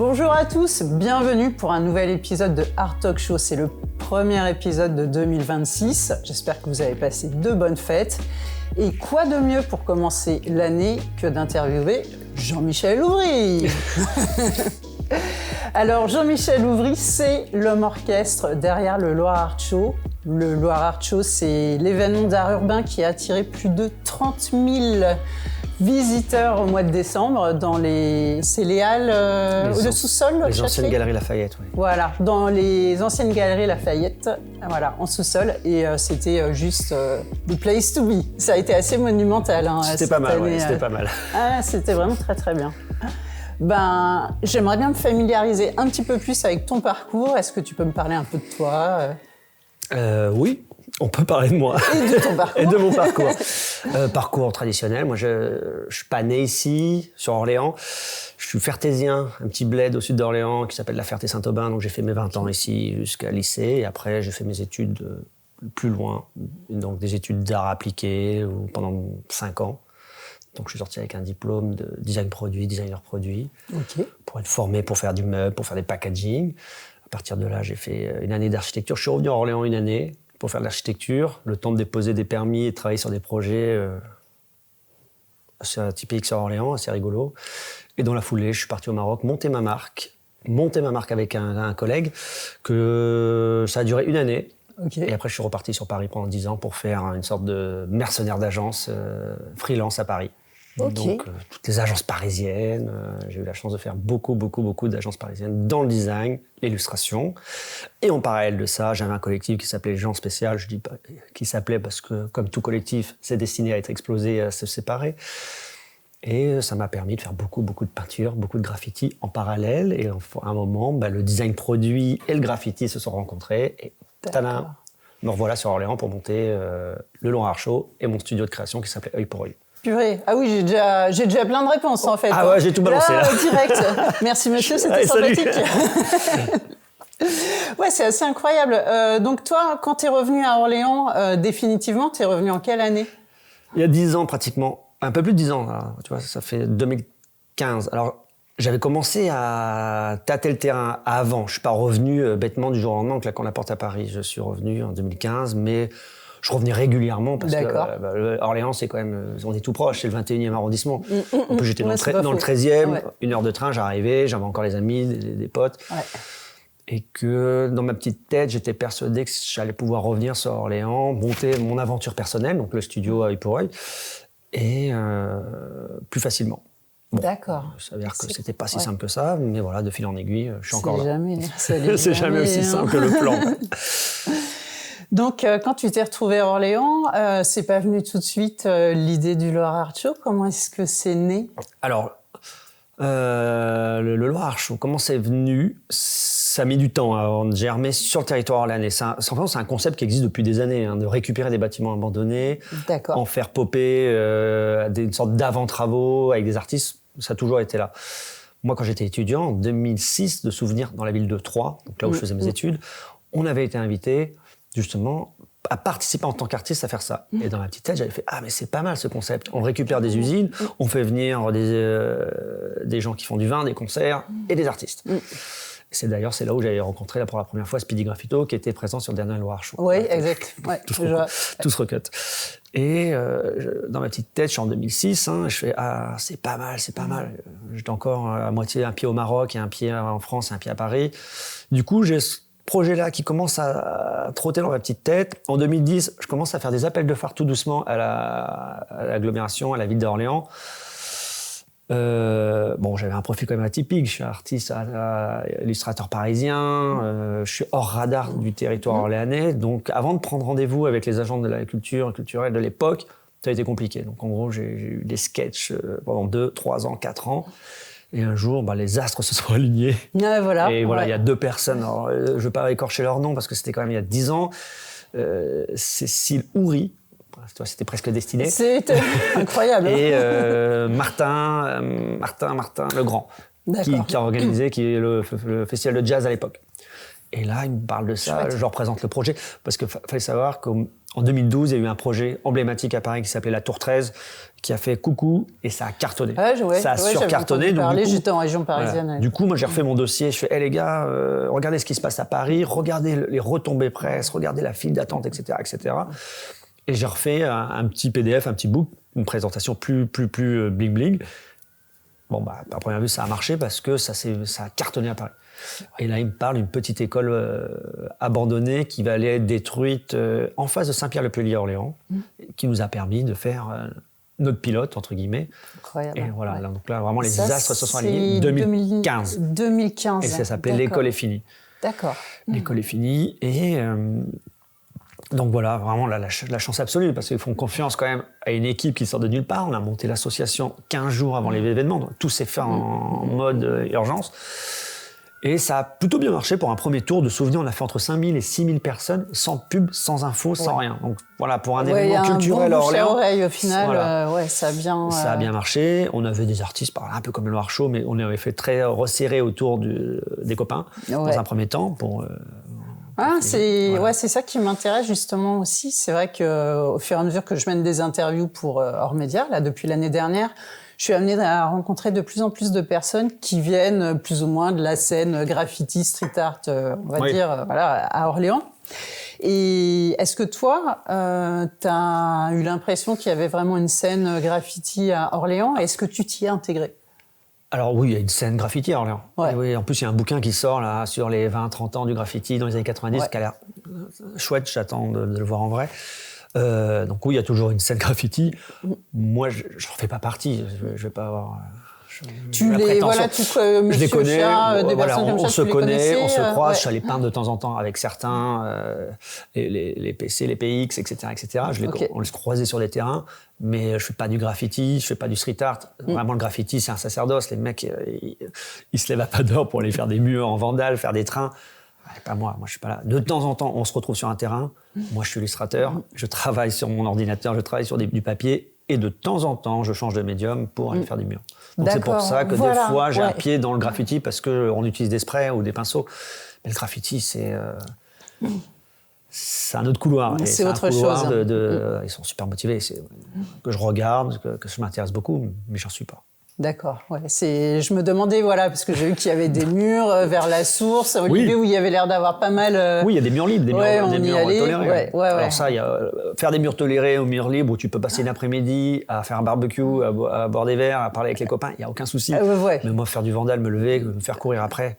Bonjour à tous, bienvenue pour un nouvel épisode de Art Talk Show. C'est le premier épisode de 2026. J'espère que vous avez passé de bonnes fêtes. Et quoi de mieux pour commencer l'année que d'interviewer Jean-Michel Ouvry. Alors Jean-Michel Ouvry, c'est l'homme orchestre derrière le Loire Art Show. Le Loire Art Show, c'est l'événement d'art urbain qui a attiré plus de 30 000 visiteurs au mois de décembre dans c'est les halles, le sous-sol. Les anciennes galeries Lafayette, oui. Voilà, dans les anciennes galeries Lafayette, voilà, en sous-sol. Et c'était juste the place to be. Ça a été assez monumental. Hein, c'était pas mal, ouais, c'était pas mal. Ah, c'était vraiment très très bien. Ben, j'aimerais bien me familiariser un petit peu plus avec ton parcours. Est-ce que tu peux me parler un peu de toi Oui, on peut parler de moi. Et de ton parcours. Et de mon parcours. Parcours traditionnel. Moi, je suis pas né ici, sur Orléans. Je suis fertésien, un petit bled au sud d'Orléans qui s'appelle la Ferté-Saint-Aubin. Donc, j'ai fait mes 20 ans ici jusqu'à lycée. Et après, j'ai fait mes études plus loin. Donc, des études d'art appliqué pendant 5 ans. Donc, je suis sorti avec un diplôme de design produit, designer produit, pour être formé pour faire du meuble, pour faire des packaging. À partir de là, j'ai fait une année d'architecture. Je suis revenu à Orléans une année pour faire de l'architecture, le temps de déposer des permis et de travailler sur des projets assez atypiques sur Orléans, assez rigolos. Et dans la foulée, je suis parti au Maroc, monter ma marque avec un collègue, que ça a duré une année. Et après, je suis reparti sur Paris pendant 10 ans pour faire une sorte de mercenaire d'agence freelance à Paris. Donc, toutes les agences parisiennes. J'ai eu la chance de faire beaucoup d'agences parisiennes dans le design, l'illustration. Et en parallèle de ça, j'avais un collectif qui s'appelait Gens Spécial. Je dis pas qui s'appelait parce que, comme tout collectif, c'est destiné à être explosé, à se séparer. Et ça m'a permis de faire beaucoup de peinture, beaucoup de graffiti en parallèle. Et à un moment, le design produit et le graffiti se sont rencontrés. Et tadam, me revoilà sur Orléans pour monter le Loire Art Show et mon studio de création qui s'appelait Œil pour Œil. Purée. Ah oui, j'ai déjà plein de réponses en fait. Ah ouais, j'ai tout balancé là. Direct. Merci monsieur, c'était sympathique. Ouais, c'est assez incroyable. Donc toi, quand t'es revenu à Orléans, définitivement, t'es revenu en quelle année ? Il y a 10 ans pratiquement. Un peu plus de 10 ans, là. Tu vois, ça fait 2015. Alors, j'avais commencé à tâter le terrain avant. Je suis pas revenu bêtement du jour au lendemain en claquant la porte à Paris. Je suis revenu en 2015, mais je revenais régulièrement parce que Orléans, c'est quand même, on est tout proche, c'est le 21e arrondissement. En plus, j'étais dans le 13e, 1 heure de train, j'arrivais, j'avais encore les amis, des potes. Ouais. Et que dans ma petite tête, j'étais persuadé que j'allais pouvoir revenir sur Orléans, monter mon aventure personnelle, donc le studio à Œil pour Œil, et plus facilement. Bon, d'accord. Ça veut dire que c'était pas si simple que ça, mais voilà, de fil en aiguille, je suis encore là. C'est jamais aussi simple que le plan. Donc, quand tu t'es retrouvé à Orléans, c'est pas venu tout de suite l'idée du Loire Art Show. Comment est-ce que c'est né ? Alors, le Loire Art Show, comment c'est venu ? Ça a mis du temps avant de germer sur le territoire orléanais. C'est un concept qui existe depuis des années, de récupérer des bâtiments abandonnés, en faire popper une sorte d'avant-travaux avec des artistes. Ça a toujours été là. Moi, quand j'étais étudiant, en 2006, de souvenir dans la ville de Troyes, donc là où je faisais mes études, on avait été invité justement à participer en tant qu'artiste à faire ça. Et dans ma petite tête, j'avais fait « Ah, mais c'est pas mal ce concept. On récupère des usines, on fait venir des gens qui font du vin, des concerts et des artistes. » C'est là où j'avais rencontré pour la première fois Speedy Graffito, qui était présent sur le dernier Loire Show. Oui, exact. Tout se recut. Et dans ma petite tête, je suis en 2006, je fais « Ah, c'est pas mal. » J'étais encore à moitié un pied au Maroc et un pied en France et un pied à Paris. Du coup, j'ai ce projet-là qui commence à trotter dans ma petite tête. En 2010, je commence à faire des appels de phare tout doucement à l'agglomération, à la ville d'Orléans. J'avais un profil quand même atypique. Je suis artiste, illustrateur parisien. Je suis hors radar du territoire orléanais. Donc, avant de prendre rendez-vous avec les agents de la culture culturelle de l'époque, ça a été compliqué. Donc, en gros, j'ai eu des sketchs pendant 2, 3 ans, 4 ans. Et un jour, les astres se sont alignés. Et voilà, il y a 2 personnes. Alors, je ne veux pas écorcher leur nom parce que c'était quand même il y a 10 ans. Cécile Houry. C'était presque destiné. C'était incroyable. Et Martin Legrand, qui a organisé le festival de jazz à l'époque. Et là, il me parle de ça, Chouette. je leur présente le projet. Parce qu'il fallait savoir qu'en 2012, il y a eu un projet emblématique à Paris qui s'appelait la Tour 13, qui a fait coucou, et ça a cartonné. Ça a surcartonné. Donc, j'étais en région parisienne. Voilà. Du coup, moi, j'ai refait mon dossier. Je fais, les gars, regardez ce qui se passe à Paris, regardez les retombées presse, regardez la file d'attente, etc., etc. Et j'ai refait un petit PDF, un petit book, une présentation plus bling-bling. Bon, à première vue, ça a marché parce que ça a cartonné à Paris. Et là, il me parle d'une petite école abandonnée qui va aller être détruite en face de Saint-Pierre-le-Puy à Orléans, qui nous a permis de faire notre pilote, entre guillemets. Incroyable. Et voilà, donc là, vraiment, les astres se sont alignés. 2015. 2015. Et ça s'appelait L'école est finie. D'accord. L'école est finie. Et donc voilà, vraiment la chance absolue, parce qu'ils font confiance quand même à une équipe qui sort de nulle part. On a monté l'association 15 jours avant l'événement, donc tout s'est fait en mode urgence. Et ça a plutôt bien marché pour un premier tour. De souvenirs, on a fait entre 5000 et 6000 personnes, sans pub, sans info, sans rien. Donc voilà, pour un événement culturel à Orléans. Oreille, au final, voilà. Ça a bien... Ça a bien marché. On avait des artistes, un peu comme le Noir Show, mais on avait fait très resserré autour des copains, dans un premier temps, pour... c'est ça qui m'intéresse justement aussi. C'est vrai qu'au fur et à mesure que je mène des interviews pour Hors Média, là, depuis l'année dernière, je suis amenée à rencontrer de plus en plus de personnes qui viennent plus ou moins de la scène graffiti, street art, on va dire, à Orléans. Et est-ce que toi, tu as eu l'impression qu'il y avait vraiment une scène graffiti à Orléans? Est-ce que tu t'y es intégré? Alors oui, il y a une scène graffiti à Orléans. Ouais. Oui, en plus, il y a un bouquin qui sort là, sur les 20-30 ans du graffiti dans les années 90, qui a l'air chouette, j'attends de le voir en vrai. Donc oui, il y a toujours une scène graffiti. Moi, je n'en fais pas partie. Je vais pas avoir... je les connais. On se connaît, on se croise. Je suis allé peindre de temps en temps avec certains, les PC, les PX, etc., etc. On les croisait sur des terrains, mais je fais pas du graffiti, je fais pas du street art. Vraiment, le graffiti, c'est un sacerdoce. Les mecs, ils se lèvent à pas d'heure pour aller faire des murs en vandale, faire des trains. Pas moi, je suis pas là. De temps en temps, on se retrouve sur un terrain. Moi, je suis illustrateur. Je travaille sur mon ordinateur, je travaille sur du papier. Et de temps en temps, je change de médium pour aller faire du mur. Donc c'est pour ça que des fois, j'ai un pied dans le graffiti parce qu'on utilise des sprays ou des pinceaux. Mais le graffiti, c'est un autre couloir. C'est autre chose. Ils sont super motivés. Que je regarde, que je m'intéresse beaucoup, mais j'en suis pas. D'accord. Ouais. Je me demandais, parce que j'ai vu qu'il y avait des murs vers la source, Olivier, où il y avait l'air d'avoir pas mal... Oui, il y a des murs libres, des murs tolérés. Alors ça, il y a faire des murs tolérés ou murs libres où tu peux passer une après-midi à faire un barbecue, à boire des verres, à parler avec les copains, il n'y a aucun souci. Mais moi, faire du vandal, me lever, me faire courir après...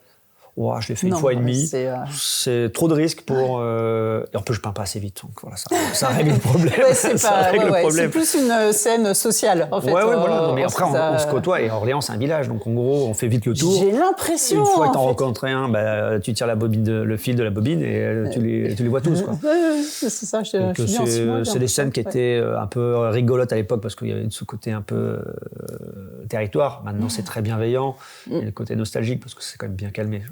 je l'ai fait une fois et demie. C'est trop de risques pour... Et en plus, je peins pas assez vite. Donc voilà, ça règle le problème. C'est plus une scène sociale, en fait. Voilà. Mais après, on se côtoie. Et Orléans, c'est un village. Donc en gros, on fait vite le tour. J'ai l'impression... Une fois que t'en rencontres un, tu tires le fil de la bobine et tu les vois tous. Quoi. C'est ça, c'est des scènes qui étaient un peu rigolotes à l'époque parce qu'il y avait ce côté un peu territoire. Maintenant, c'est très bienveillant. Et le côté nostalgique parce que c'est quand même bien calmé.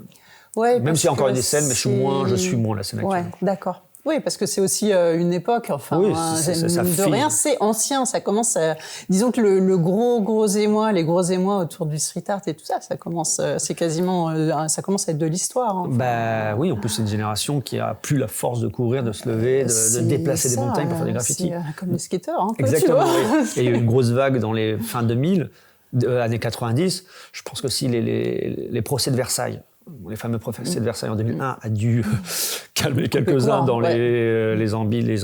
Même s'il y a encore des scènes, mais je suis moins la scène actuelle. D'accord. Oui, parce que c'est aussi une époque, rien, c'est ancien, ça commence à... Disons que le gros émoi, les gros émois autour du street art et tout ça, ça commence à être de l'histoire. Oui, en plus c'est une génération qui a plus la force de courir, de se lever, de déplacer des montagnes pour faire des graffitis. C'est comme les skateurs, Exactement, oui. Et il y a eu une grosse vague dans les fin 2000, années 90, je pense que si les procès de Versailles, les fameux procès de Versailles en 2001 a dû calmer quelques-uns dans les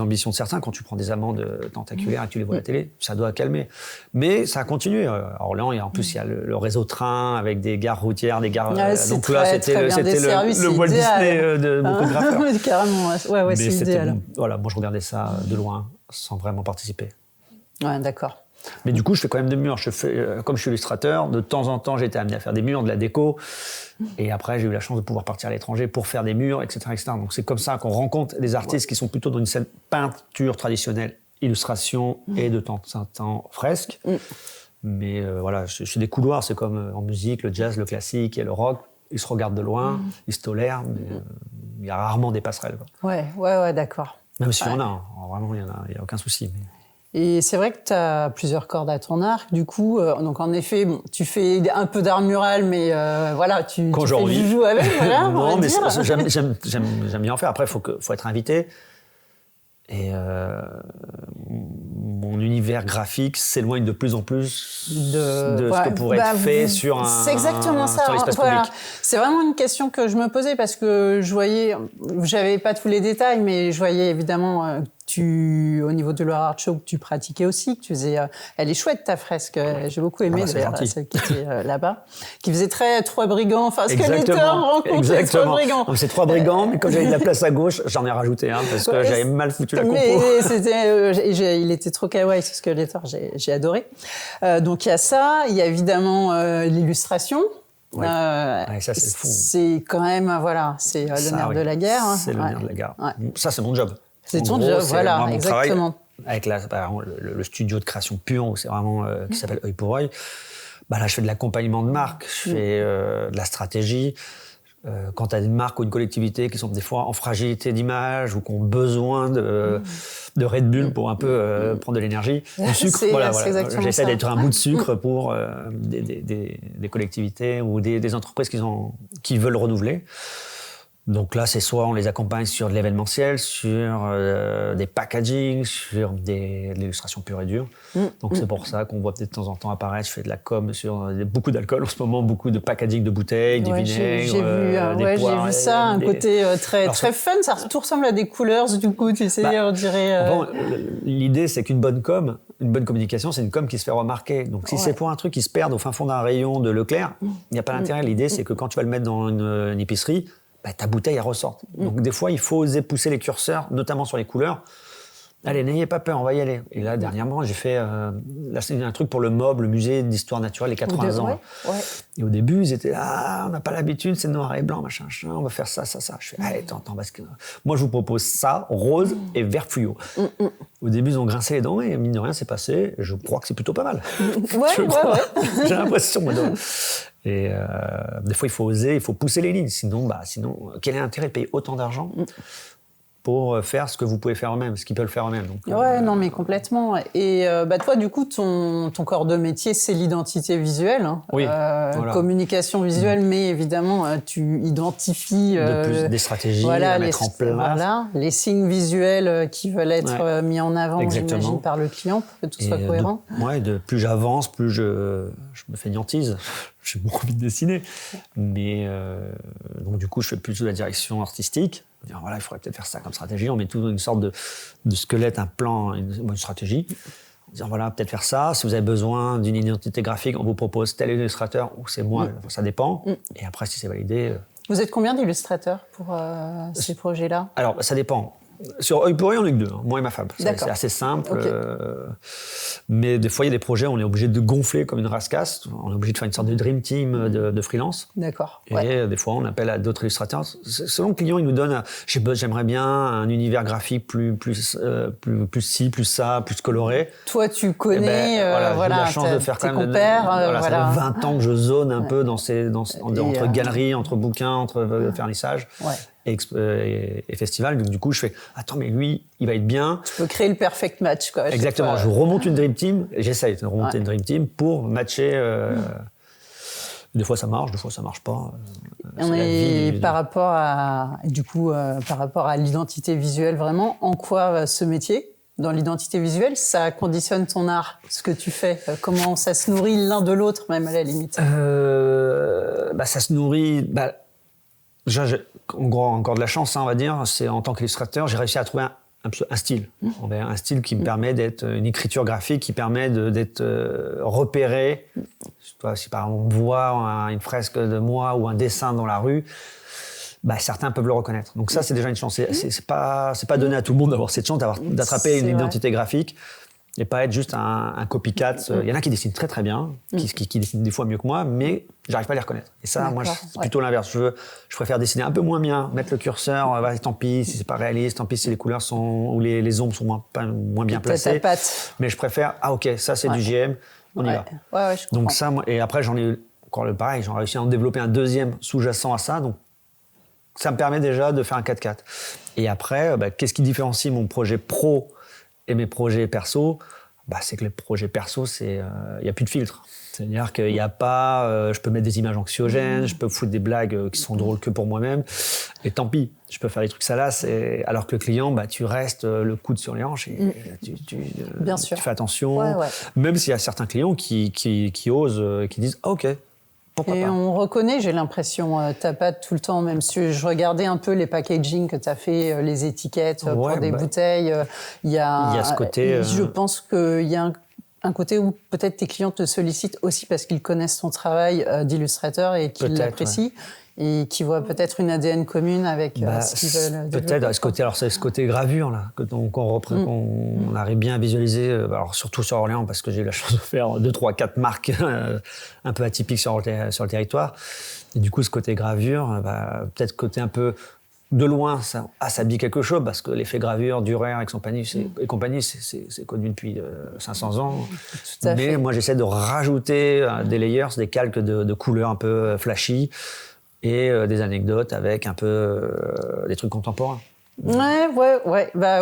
ambitions de certains. Quand tu prends des amendes tentaculaires et que tu les vois à la télé, ça doit calmer. Mais ça a continué. À Orléans, en plus, il y a le réseau train avec des gares routières, des gares... donc là, c'était le Walt Disney de beaucoup de graffeurs. Carrément, mais c'est idéal. Voilà, moi, je regardais ça de loin, sans vraiment participer. Ouais, d'accord. Mais du coup, je fais quand même des murs. Comme je suis illustrateur, de temps en temps, j'ai été amené à faire des murs, de la déco. Et après, j'ai eu la chance de pouvoir partir à l'étranger pour faire des murs, etc., etc. Donc c'est comme ça qu'on rencontre des artistes qui sont plutôt dans une scène peinture traditionnelle, illustration et de temps en temps fresque. Mais c'est des couloirs. C'est comme en musique, le jazz, le classique et le rock. Ils se regardent de loin, ils se tolèrent, mais il y a rarement des passerelles. Ouais, d'accord. Même s'il y en a, vraiment, il n'y a aucun souci. Mais... Et c'est vrai que tu as plusieurs cordes à ton arc, du coup. Donc, en effet, bon, tu fais un peu d'art mural, mais voilà, tu fais du joujou avec, voilà, non, mais j'aime bien en faire. Après, il faut être invité. Et mon univers graphique s'éloigne de plus en plus de ce que pourrait être fait sur c'est exactement ça. Sur l'espace public. C'est vraiment une question que je me posais parce que j'avais pas tous les détails, mais je voyais évidemment au niveau de Loire Art Show, que tu pratiquais aussi, que tu faisais. Elle est chouette ta fresque. J'ai beaucoup aimé d'ailleurs celle qui était là-bas, qui faisait très trois brigands. Enfin, Skeletor rencontre les trois brigands. Donc, c'est trois brigands, mais comme j'avais de la place à gauche, j'en ai rajouté un parce que j'avais mal foutu la compo. Mais il était trop kawaii ce Skeletor, j'ai adoré. Donc il y a ça, il y a évidemment l'illustration. Ouais. Ça c'est fou. C'est quand même c'est le nerf de la guerre. C'est le nerf de la guerre. Ouais. Ça c'est mon job. C'est ton job, voilà, moi, exactement. Avec le studio de création pure, où c'est vraiment qui s'appelle Œil pour Œil. Là, je fais de l'accompagnement de marque, je fais de la stratégie. Quand tu as une marque ou une collectivité qui sont des fois en fragilité d'image ou qui ont besoin de Red Bull pour un peu prendre de l'énergie, du sucre, j'essaie d'être un bout de sucre pour des collectivités ou des entreprises qui veulent renouveler. Donc là, c'est soit on les accompagne sur de l'événementiel, sur des packaging, sur de l'illustration pure et dure. Donc c'est pour ça qu'on voit peut-être de temps en temps apparaître. Je fais de la com sur beaucoup d'alcool en ce moment, beaucoup de packaging de bouteilles, du vinaigre, des poires. J'ai vu ça, un côté très fun. Ça tout ressemble à des couleurs, du coup, tu sais, on dirait... Bon, l'idée, c'est qu'une bonne com, une bonne communication, c'est une com qui se fait remarquer. Donc si c'est pour un truc qui se perd au fin fond d'un rayon de Leclerc, il n'y a pas d'intérêt. L'idée, c'est que quand tu vas le mettre dans une épicerie, ta bouteille, elle ressort. Donc, des fois, il faut oser pousser les curseurs, notamment sur les couleurs. Allez, n'ayez pas peur, on va y aller. Et là, dernièrement, j'ai fait c'est un truc pour le MOB, le musée d'histoire naturelle, les 80 ans. Et au début, ils étaient là, on n'a pas l'habitude, c'est noir et blanc, machin, on va faire ça. Je fais, allez, attends, parce que moi, je vous propose ça, rose et vert fluo. Au début, ils ont grincé les dents et mine de rien, c'est passé. Je crois que c'est plutôt pas mal. J'ai l'impression, moi. Et des fois, il faut oser, il faut pousser les lignes. Sinon, quel est l'intérêt de payer autant d'argent pour faire ce que vous pouvez faire eux-mêmes, ce qu'ils peuvent faire eux-mêmes. Donc, non, mais complètement. Et toi, du coup, ton corps de métier, c'est l'identité visuelle. Hein. Oui, communication visuelle, mais évidemment, tu identifies... des stratégies à mettre en place. Voilà, les signes visuels qui veulent être mis en avant, j'imagine, par le client, pour que tout soit cohérent. Plus j'avance, plus je me fainéantise. J'ai beaucoup envie de dessiner. Mais donc, du coup, je fais plutôt la direction artistique. Dire, il faudrait peut-être faire ça comme stratégie. On met tout dans une sorte de squelette, un plan, une stratégie. En disant, peut-être faire ça. Si vous avez besoin d'une identité graphique, on vous propose tel illustrateur ou c'est moi. Ça dépend. Et après, si c'est validé... Vous êtes combien d'illustrateurs pour ces projets-là ? Alors, ça dépend. Sur Œil pour Œil, on est que deux, moi et ma femme. C'est assez simple. Okay. Mais des fois, il y a des projets, on est obligé de gonfler comme une rascasse. On est obligé de faire une sorte de dream team de freelance. D'accord. Et des fois, on appelle à d'autres illustrateurs. Selon le client, il nous donne, j'aimerais bien un univers graphique plus ci, plus ça, plus coloré. Toi, tu connais, j'ai la chance de faire quand même. Ça fait 20 ans que je zone un peu entre galeries, entre bouquins, entre vernissages. Et festival, donc du coup je fais attends mais lui il va être bien. Tu peux créer le perfect match quoi. Exactement, je remonte une dream team, j'essaye de remonter une dream team pour matcher. Des fois ça marche, des fois ça marche pas. Par rapport à l'identité visuelle vraiment, en quoi ce métier dans l'identité visuelle, ça conditionne ton art, ce que tu fais. Comment ça se nourrit l'un de l'autre même à la limite. Ça se nourrit. Déjà, j'ai encore de la chance, on va dire. C'est en tant qu'illustrateur, j'ai réussi à trouver un style. Un style qui me permet d'être une écriture graphique, qui permet d'être repéré. Si par exemple on voit une fresque de moi ou un dessin dans la rue, certains peuvent le reconnaître. Donc ça, c'est déjà une chance. C'est pas donné à tout le monde d'avoir cette chance d'attraper une identité graphique. Et pas être juste un copycat. Il y en a qui dessinent très très bien, qui dessinent des fois mieux que moi, mais j'arrive pas à les reconnaître. Et ça, moi, c'est plutôt l'inverse. Je préfère dessiner un peu moins bien, mettre le curseur, tant pis si c'est pas réaliste, tant pis si les couleurs ou les ombres sont moins bien placées. Mais je préfère, ça c'est du JM, on y va. Je comprends. Donc ça, et après j'en ai encore pareil, j'ai réussi à en développer un deuxième sous-jacent à ça, donc ça me permet déjà de faire un 4x4. Et après, qu'est-ce qui différencie mon projet pro et mes projets perso? c'est que les projets perso, il n'y a plus de filtre. C'est-à-dire qu'il n'y a pas... je peux mettre des images anxiogènes, je peux foutre des blagues qui sont drôles que pour moi-même, et tant pis, je peux faire des trucs salaces, alors que le client, tu restes le coude sur les hanches et Bien tu sûr. fais attention. Ouais. Même s'il y a certains clients qui osent, qui disent « Ah, ok, pourquoi Et pas ?» on reconnaît, j'ai l'impression, t'as pas tout le temps, même si je regardais un peu les packaging que tu as fait, les étiquettes pour des bouteilles, il y a ce côté... Je pense qu'il y a un côté où peut-être tes clients te sollicitent aussi parce qu'ils connaissent ton travail d'illustrateur et qu'ils l'apprécient. Ouais. Et qui voient peut-être une ADN commune avec ce qu'ils veulent développer. Peut-être, c'est ce côté gravure là, qu'on arrive bien à visualiser, alors surtout sur Orléans, parce que j'ai eu la chance de faire 2, 3, 4 marques un peu atypiques sur le territoire. Et du coup, ce côté gravure, peut-être côté un peu de loin, ça dit quelque chose, parce que l'effet gravure, Durer et compagnie, c'est connu depuis 500 ans. Tout à fait. Moi, j'essaie de rajouter des layers, des calques de couleurs un peu flashy, et des anecdotes avec un peu des trucs contemporains. Ouais.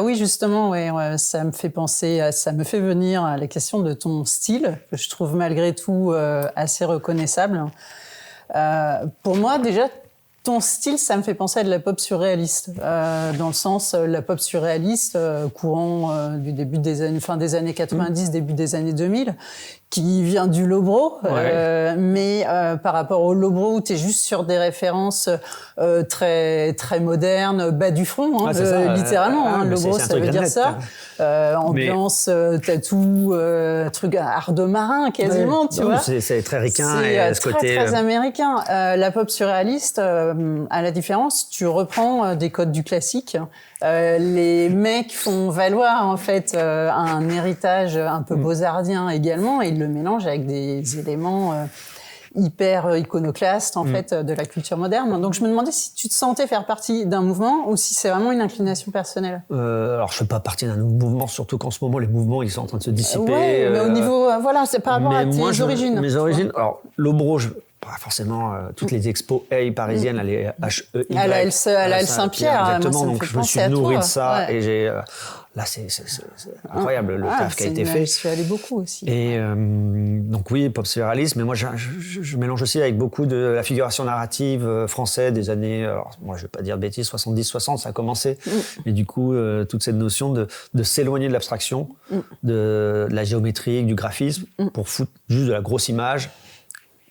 Oui, justement, ça me fait penser, ça me fait venir à la question de ton style, que je trouve malgré tout assez reconnaissable. Pour moi, déjà, ton style, ça me fait penser à de la pop surréaliste, dans le sens la pop surréaliste courant du début des années 90, début des années 2000, qui vient du lowbrow, mais par rapport au lowbrow, t'es juste sur des références très très modernes, bas du front, littéralement. Lowbrow, ça veut dire ça. Ambiance tatou, truc art de marin quasiment, tu vois. C'est très ricain et ce côté très américain. La pop surréaliste, à la différence, tu reprends des codes du classique. Les mecs font valoir en fait un héritage un peu beaux-ardien également, et ils le mélangent avec des éléments hyper iconoclastes en fait de la culture moderne. Donc je me demandais si tu te sentais faire partie d'un mouvement ou si c'est vraiment une inclination personnelle. Alors je fais pas partie d'un mouvement, surtout qu'en ce moment les mouvements ils sont en train de se dissiper. Mais au niveau c'est par rapport à tes origines. Mes origines, alors lowbrow, pas forcément toutes les expos parisiennes, les HEY. À la L Saint-Pierre, exactement. Moi, donc je me suis nourri de ça et j'ai là c'est incroyable le taf qui a été fait. Je suis allé beaucoup aussi. Et donc oui, pop surréaliste, mais moi je mélange aussi avec beaucoup de la figuration narrative française des années, alors moi je vais pas dire de bêtises, 70-60 ça a commencé, mais du coup toute cette notion de s'éloigner de l'abstraction, de la géométrie, du graphisme, pour foutre juste de la grosse image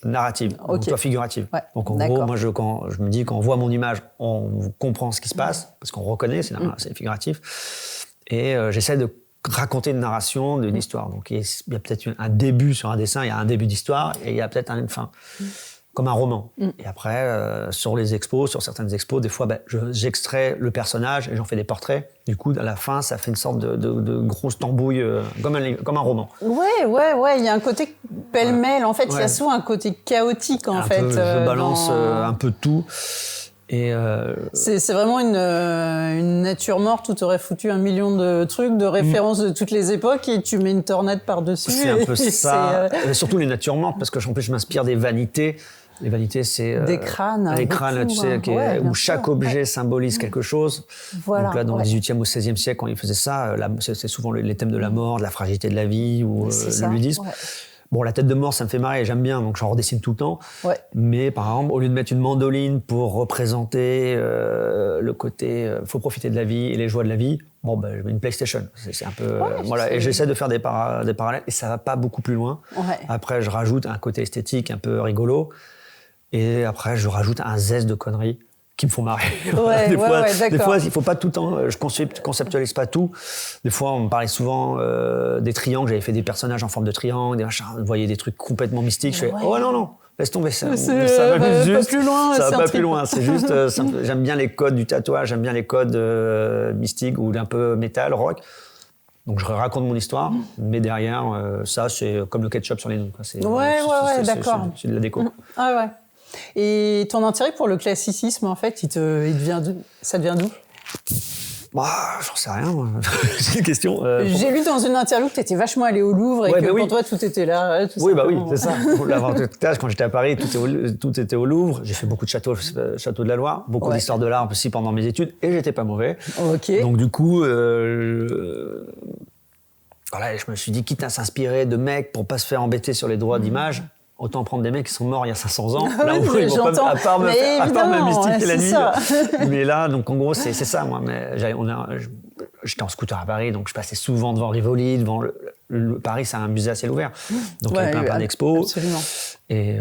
narrative, donc toi figurative. Ouais, donc en gros, moi quand je me dis quand on voit mon image, on comprend ce qui se passe parce qu'on reconnaît, c'est figuratif. Et j'essaie de raconter une narration d'une histoire. Donc il y a peut-être un début sur un dessin, il y a un début d'histoire et il y a peut-être une fin, comme un roman. Et après, sur les expos, sur certaines expos, des fois, j'extrais le personnage et j'en fais des portraits. Du coup, à la fin, ça fait une sorte de grosse tambouille, comme un roman. Ouais, il y a un côté pêle-mêle. En fait, il y a souvent un côté chaotique, en fait. Je balance un peu tout. Et c'est vraiment une nature morte où tu aurais foutu 1 million de trucs, de références de toutes les époques et tu mets une tornade par-dessus. C'est un peu ça. Surtout les natures mortes, parce que en plus, je m'inspire des vanités. Les vanités, c'est des crânes. Les crânes, tu sais, où chaque objet symbolise quelque chose. Voilà, donc là, dans le XVIIIe ou XVIe siècle, quand ils faisaient ça, c'est souvent les thèmes de la mort, de la fragilité de la vie ou le ludisme. Bon, la tête de mort, ça me fait marrer, j'aime bien, donc j'en redessine tout le temps. Mais par exemple, au lieu de mettre une mandoline pour représenter le côté faut profiter de la vie et les joies de la vie, je mets une PlayStation. C'est un peu et j'essaie de faire des parallèles et ça va pas beaucoup plus loin. Après, je rajoute un côté esthétique un peu rigolo et après, je rajoute un zeste de conneries qui me font marrer. Des fois, il faut pas tout le temps. Je conceptualise pas tout. Des fois, on me parlait souvent des triangles. J'avais fait des personnages en forme de triangle, des machins. Vous voyez des trucs complètement mystiques. Je fais non, laisse tomber ça. Ça m'amuse juste. Pas plus loin. Ça va pas plus loin. C'est juste. J'aime bien les codes du tatouage. J'aime bien les codes mystiques ou un peu métal, rock. Donc je raconte mon histoire, mais derrière, ça c'est comme le ketchup sur les nouilles. D'accord. C'est de la déco. Et ton intérêt pour le classicisme, en fait, ça devient d'où ? J'en sais rien, moi. C'est une question. J'ai lu dans une interview que tu étais vachement allé au Louvre et que pour toi, tout était là. Oui, c'est ça. L'avantage, quand j'étais à Paris, tout était au Louvre. J'ai fait beaucoup de châteaux de la Loire, beaucoup d'histoire de l'art aussi pendant mes études, et j'étais pas mauvais. Donc du coup, voilà, je me suis dit, quitte à s'inspirer de mecs pour pas se faire embêter sur les droits d'image, autant prendre des mecs qui sont morts il y a 500 ans. Là, où ils vont pas, à part me mystifier la nuit. Mais là, donc en gros, c'est ça, moi. Mais j'étais en scooter à Paris, donc je passais souvent devant Rivoli, devant Paris, c'est un musée à ciel ouvert. Donc il y avait plein d'expos. Absolument. Et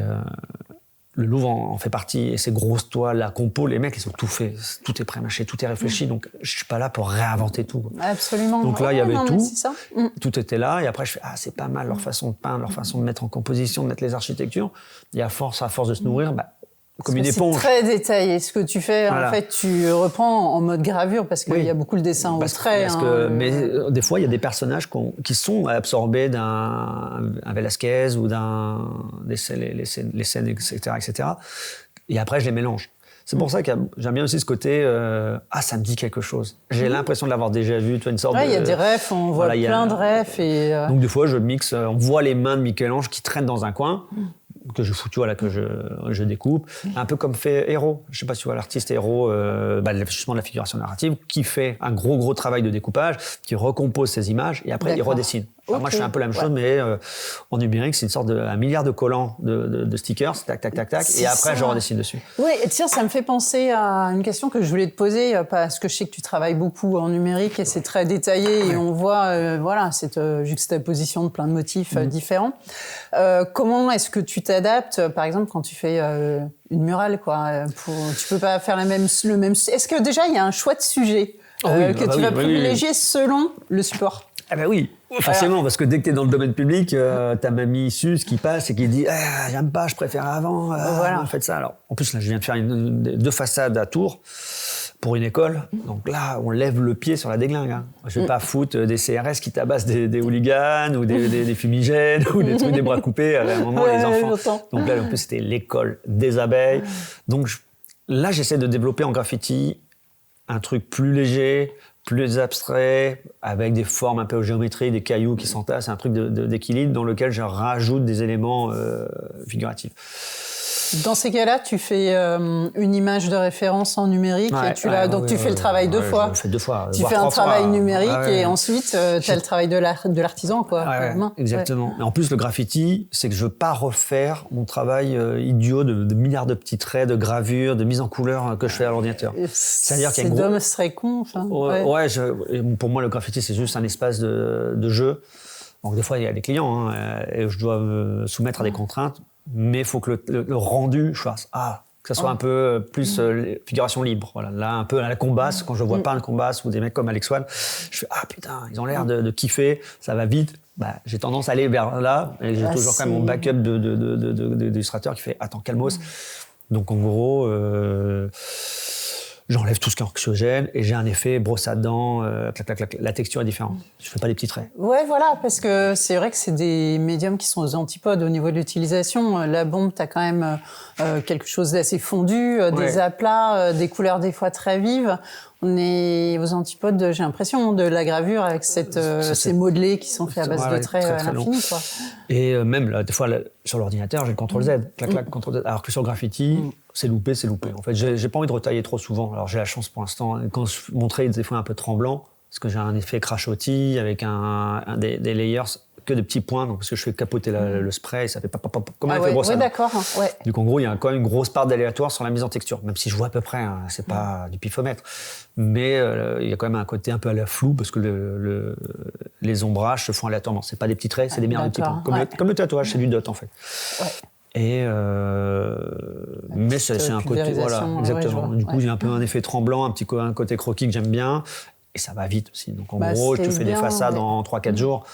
le Louvre en fait partie, et ces grosses toiles, la compo, les mecs, ils ont tout fait. Tout est pré-mâché, tout est réfléchi, donc je suis pas là pour réinventer tout. Absolument. Donc là, il y avait tout. C'est ça. Tout était là, et après, je fais, c'est pas mal leur façon de peindre, leur façon de mettre en composition, de mettre les architectures. Et à force de se nourrir, comme une éponge. C'est très détaillé. Ce que tu fais, voilà. En fait, tu reprends en mode gravure parce qu'il y a beaucoup le dessin au trait. Mais des fois, il y a des personnages qui sont absorbés d'un Velázquez ou les scènes, etc. Et après, je les mélange. C'est pour ça que j'aime bien aussi ce côté ça me dit quelque chose. J'ai l'impression de l'avoir déjà vu, tu vois, une sorte de... il y a des refs, on voit plein de refs. Donc des fois, je mixe, on voit les mains de Michel-Ange qui traînent dans un coin. Que je fous, que je découpe, un peu comme fait Hérault. Je sais pas si tu vois l'artiste Hérault, justement de la figuration narrative, qui fait un gros travail de découpage, qui recompose ses images et après il redessine. Alors moi je fais un peu la même chose, mais en numérique c'est une sorte de 1 milliard de collants de stickers, tac, et après je redessine dessus. Oui, et tiens, ça me fait penser à une question que je voulais te poser, parce que je sais que tu travailles beaucoup en numérique et c'est très détaillé et on voit cette juxtaposition de plein de motifs différents. Comment est-ce que tu t'adaptes, par exemple, quand tu fais une murale, quoi, tu peux pas faire le même. Est-ce que déjà il y a un choix de sujet que tu vas privilégier selon le support? Ah ben oui, forcément, parce que dès que tu es dans le domaine public, ta mamie Suze qui passe et qui dit « j'aime pas, je préfère avant, faites ça ». Alors, en plus, là, je viens de faire 2 façades à Tours pour une école. Donc là, on lève le pied sur la déglingue. Hein. Je vais pas foutre des CRS qui tabassent des hooligans ou des fumigènes ou des trucs, des bras coupés à un moment, les enfants. Donc là, en plus, c'était l'école des abeilles. Donc là, j'essaie de développer en graffiti un truc plus léger, plus abstrait, avec des formes un peu en géométrie, des cailloux qui s'entassent, un truc d'équilibre dans lequel je rajoute des éléments figuratifs. Dans ces cas-là, tu fais une image de référence en numérique et tu fais le travail 2 fois. Je fais 2 fois. Tu fais un travail numérique et ensuite tu as le travail de l'artisan, quoi. Exactement. Et en plus, le graffiti, c'est que je veux pas refaire mon travail idiot de milliards de petits traits, de gravures, de mise en couleur que je fais à l'ordinateur. C'est-à-dire qu'il y a ce serait con. Pour moi, le graffiti, c'est juste un espace de jeu. Donc des fois, il y a des clients et je dois me soumettre à des contraintes. Mais il faut que le rendu, je fasse que ça soit un peu plus figuration libre. Voilà, là, un peu à la Combasse, quand je vois pas un Combasse ou des mecs comme Alex One, je fais putain, ils ont l'air de kiffer, ça va vite. J'ai tendance à aller vers là, et j'ai toujours quand même mon backup d'illustrateur qui fait attends, calmos. Donc en gros, j'enlève tout ce qui est anxiogène et j'ai un effet brosse à dents, la texture est différente. Je fais pas des petits traits. Ouais, voilà, parce que c'est vrai que c'est des médiums qui sont aux antipodes au niveau de l'utilisation. La bombe, t'as quand même quelque chose d'assez fondu, des aplats, des couleurs des fois très vives. On est aux antipodes, j'ai l'impression, de la gravure avec ces modelés qui sont faits à base de traits à l'infini, quoi. Et même, là, des fois, sur l'ordinateur, j'ai le CTRL-Z, CTRL-Z. Alors que sur le graffiti, c'est loupé. En fait, j'ai pas envie de retailler trop souvent. Alors j'ai la chance pour l'instant, quand mon trait est des fois un peu tremblant, parce que j'ai un effet crashoti avec des layers, que des petits points, donc parce que je fais capoter le spray, et ça fait comme un effet brosse à dents. D'accord. Ouais. Donc en gros, il y a quand même une grosse part d'aléatoire sur la mise en texture, même si je vois à peu près, c'est pas du pifomètre. Mais il y a quand même un côté un peu à la flou, parce que les ombrages se font aléatoirement. C'est pas des petits traits, c'est des milliards de petits points. Comme le tatouage, c'est du dot en fait. Ouais. Et mais c'est un côté, voilà, exactement. Du coup, il y a un peu un effet tremblant, un côté croquis que j'aime bien, et ça va vite aussi. Donc en gros, je te fais des façades en 3-4 jours.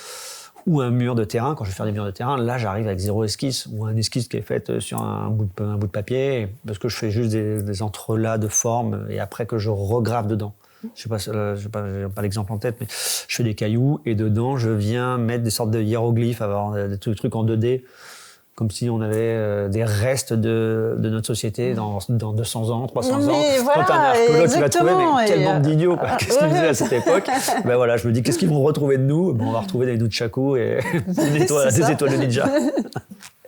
Ou un mur de terrain, quand je vais faire des murs de terrain, là j'arrive avec 0 esquisse, ou un esquisse qui est faite sur un bout de papier, parce que je fais juste des entrelacs de formes, et après que je regrave dedans. Je n'ai pas l'exemple en tête, mais je fais des cailloux, et dedans je viens mettre des sortes de hiéroglyphes, avoir des trucs en 2D, comme si on avait des restes de notre société dans 200 ans, 300 ans. Voilà, quand un archéologue, tu vas trouver, mais quelle bande d'idiots, qu'est-ce qu'ils faisaient à cette époque? Voilà, je me dis, qu'est-ce qu'ils vont retrouver de nous? On va retrouver des nunchakus et des étoiles de ninja.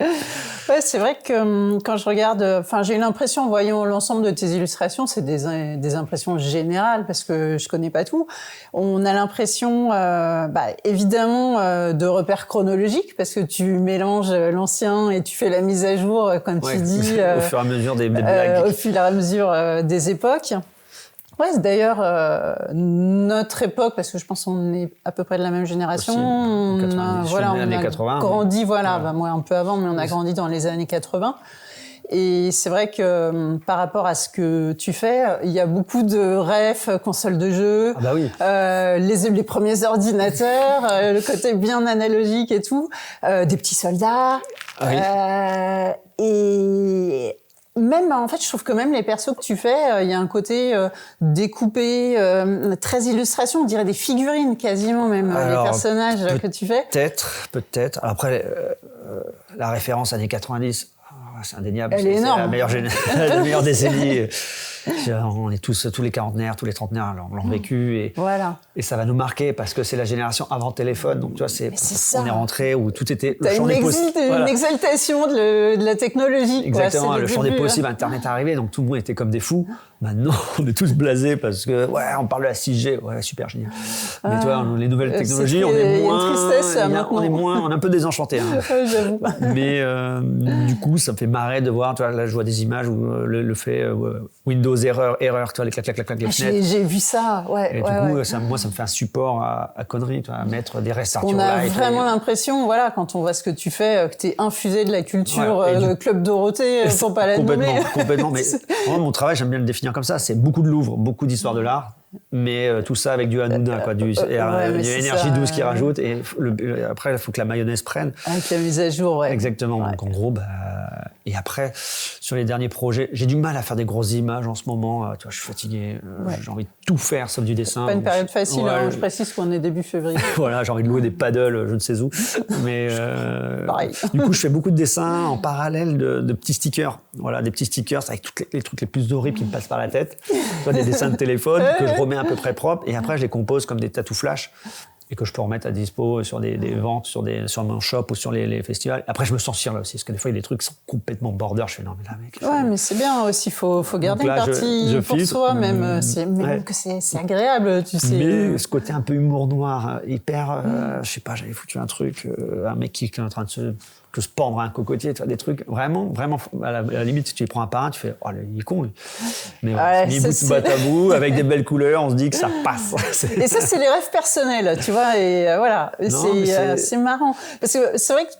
Ouais, c'est vrai que quand je regarde, enfin, j'ai eu l'impression, en voyant l'ensemble de tes illustrations, c'est des impressions générales parce que je connais pas tout. On a l'impression, évidemment, de repères chronologiques parce que tu mélanges l'ancien et tu fais la mise à jour, comme tu dis, au fur et à mesure des blagues. au fur et à mesure des époques. Ouais, c'est d'ailleurs notre époque, parce que je pense qu'on est à peu près de la même génération. Aussi, on a 80, grandi, voilà, ouais. moi un peu avant, mais on a grandi dans les années 80. Et c'est vrai que par rapport à ce que tu fais, il y a beaucoup de refs, consoles de jeux, Ah bah oui. les premiers ordinateurs, le côté bien analogique et tout, des petits soldats. Ah oui. Et même, en fait, je trouve que même les persos que tu fais, il y a un côté découpé, très illustration, on dirait des figurines quasiment même, Alors, les personnages que tu fais. Peut-être. Après, la référence années 90, c'est indéniable. Elle est énorme. C'est la meilleure décennie. On est tous les quarantenaires, tous les trentenaires l'ont vécu et ça va nous marquer parce que c'est la génération avant téléphone. Donc tu vois, on est rentré où tout était le champ des possibles. Une exaltation de la technologie. Exactement, le champ des début, possibles, Internet est arrivé, donc tout le monde était comme des fous. Maintenant, on est tous blasés parce que on parle de la 6G, super génial. Mais toi, les nouvelles technologies, on est moins, il y a une tristesse, on est un peu désenchanté. Hein. J'avoue. Mais du coup, ça me fait marrer de voir. Tu vois, là, je vois des images où le fait Windows erreur, tu vois, les clac, les fenêtres. J'ai vu ça, ouais. Et du coup, ça me fait un support à conneries, tu vois, à mettre des restart on your a life. vraiment l'impression, voilà, quand on voit ce que tu fais, que t'es infusé de la culture Club Dorothée, pour pas la nommer. Complètement. Mais moi, mon travail, j'aime bien le définir comme ça. C'est beaucoup de Louvre, beaucoup d'histoire de l'art, mais tout ça avec du Hanouna, quoi, du énergie douce qui rajoute. Et après, il faut que la mayonnaise prenne. Avec la mise à jour, ouais. Exactement. Donc en gros, et après, sur les derniers projets, j'ai du mal à faire des grosses images en ce moment. Tu vois, je suis fatigué. J'ai envie de tout faire sauf du dessin. Pas une période facile. Je précise qu'on est début février. Voilà, j'ai envie de louer des paddles, je ne sais où. Mais pareil. Du coup, je fais beaucoup de dessins en parallèle de petits stickers. Voilà, des petits stickers avec tous les trucs les plus horribles qui me passent par la tête. Tu vois, des dessins de téléphone que je remets à peu près propres. Et après, je les compose comme des tatous flash et que je peux remettre à dispo sur des ventes, sur mon shop ou sur les festivals. Après, je me sens fier là aussi, parce que des fois, il y a des trucs qui sont complètement border. Je fais non, mais là, mec. Ouais, mais c'est bien aussi, faut garder une partie pour soi, même. Même que c'est agréable, tu sais. Mais ce côté un peu humour noir, hyper. Je sais pas, j'avais foutu un truc, un mec qui est en train de se pendre à un cocotier, tu vois, des trucs vraiment, à la limite, si tu les prends un par un, tu fais, oh, il est con, lui. Mais mis bout à bout, avec des belles couleurs, on se dit que ça passe. Et ça, c'est les rêves personnels, tu vois, et voilà, c'est marrant. Parce que c'est vrai que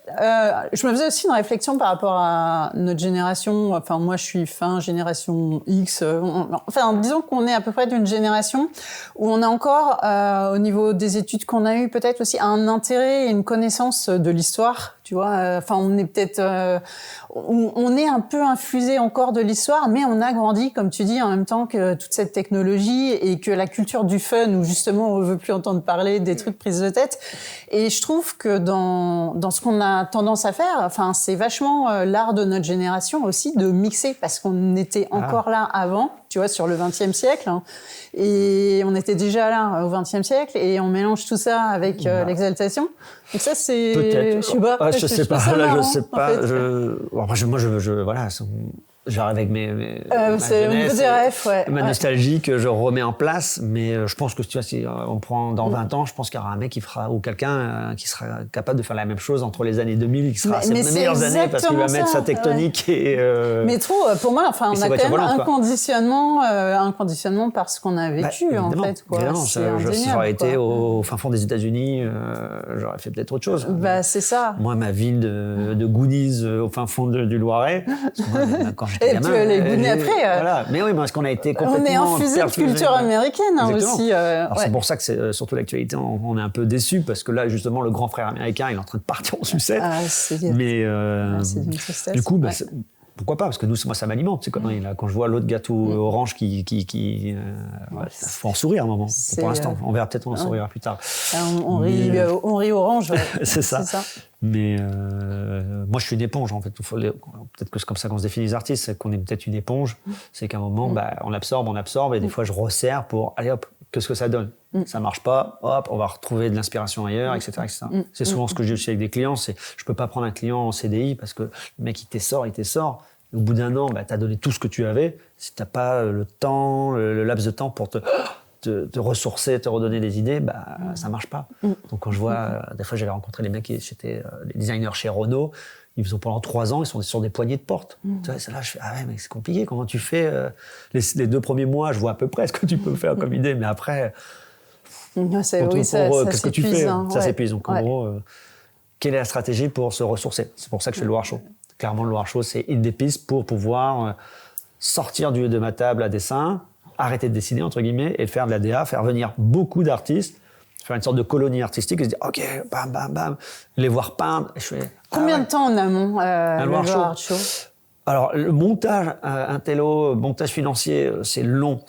je me faisais aussi une réflexion par rapport à notre génération. Enfin, moi, je suis fin génération X. Disons qu'on est à peu près d'une génération où on a encore, au niveau des études qu'on a eues, peut-être aussi un intérêt et une connaissance de l'histoire. Tu vois, on est peut-être, on est un peu infusé encore de l'histoire, mais on a grandi, comme tu dis, en même temps que toute cette technologie et que la culture du fun, où justement on veut plus entendre parler des trucs prises de tête. Et je trouve que dans ce qu'on a tendance à faire, c'est vachement l'art de notre génération aussi de mixer, parce qu'on était encore là avant, tu vois, sur le XXe siècle, hein, et on était déjà là au XXe siècle, et on mélange tout ça avec l'exaltation. Donc ça, c'est... Peut-être. Je sais pas. Là, je sais pas. En fait. Moi, voilà. J'arrive avec c'est un peu des rêves, ouais. Ma nostalgie que je remets en place, mais je pense que tu vois, si on prend dans 20 ans, je pense qu'il y aura un mec qui fera, ou quelqu'un qui sera capable de faire la même chose entre les années 2000, qui sera ses meilleures années parce qu'il va mettre sa tectonique et... Mais trop, pour moi, on a quand même un conditionnement par ce qu'on a vécu, en fait, quoi. Évidemment, j'aurais été au fin fond des États-Unis, j'aurais fait peut-être autre chose. C'est ça. Moi, ma ville de Goonies au fin fond du Loiret, quand et tu as les Goonies après. Voilà. Mais oui, parce qu'on a été complètement... On est infusé de culture américaine aussi. Alors c'est pour ça que c'est surtout l'actualité, on est un peu déçus, parce que là, justement, le grand frère américain, il est en train de partir en sucette. Mais du coup, pourquoi pas, parce que moi ça m'alimente ces conneries là. Quand je vois l'autre gâteau orange faut en sourire un moment. Pour l'instant, on verra, peut-être on en sourira plus tard. On rit orange. C'est ça. Mais moi je suis une éponge en fait. Peut-être que c'est comme ça qu'on se définit les artistes, c'est qu'on est peut-être une éponge. C'est qu'à un moment on absorbe et des fois je resserre pour aller hop qu'est-ce que ça donne. Ça marche pas, hop, on va retrouver de l'inspiration ailleurs, etc. etc. C'est souvent ce que je dis aussi avec des clients, c'est je peux pas prendre un client en CDI parce que le mec il t'essort. Au bout d'un an, tu as donné tout ce que tu avais. Si tu n'as pas le temps, le laps de temps pour te ressourcer, te redonner des idées, ça marche pas. Donc quand je vois, des fois j'avais rencontré des mecs qui étaient des designers chez Renault, ils ont pendant 3 ans, ils sont sur des poignées de porte. Tu vois, c'est là, je fais, ah ouais, mais c'est compliqué, comment tu fais les 2 premiers mois, je vois à peu près ce que tu peux faire comme idée, mais après, qu'est-ce que tu fais? Ça s'épuise. Donc en gros, quelle est la stratégie pour se ressourcer? C'est pour ça que je fais le Loire Show. Clairement, le Loire Show, c'est une des pistes pour pouvoir sortir de ma table à dessin, arrêter de dessiner, entre guillemets, et faire de la DA, faire venir beaucoup d'artistes, faire une sorte de colonie artistique et se dire, OK, bam, bam, bam, les voir peindre. Et je fais, Combien de temps en amont le Loire Loire Show? Alors, le montage, montage financier, c'est long,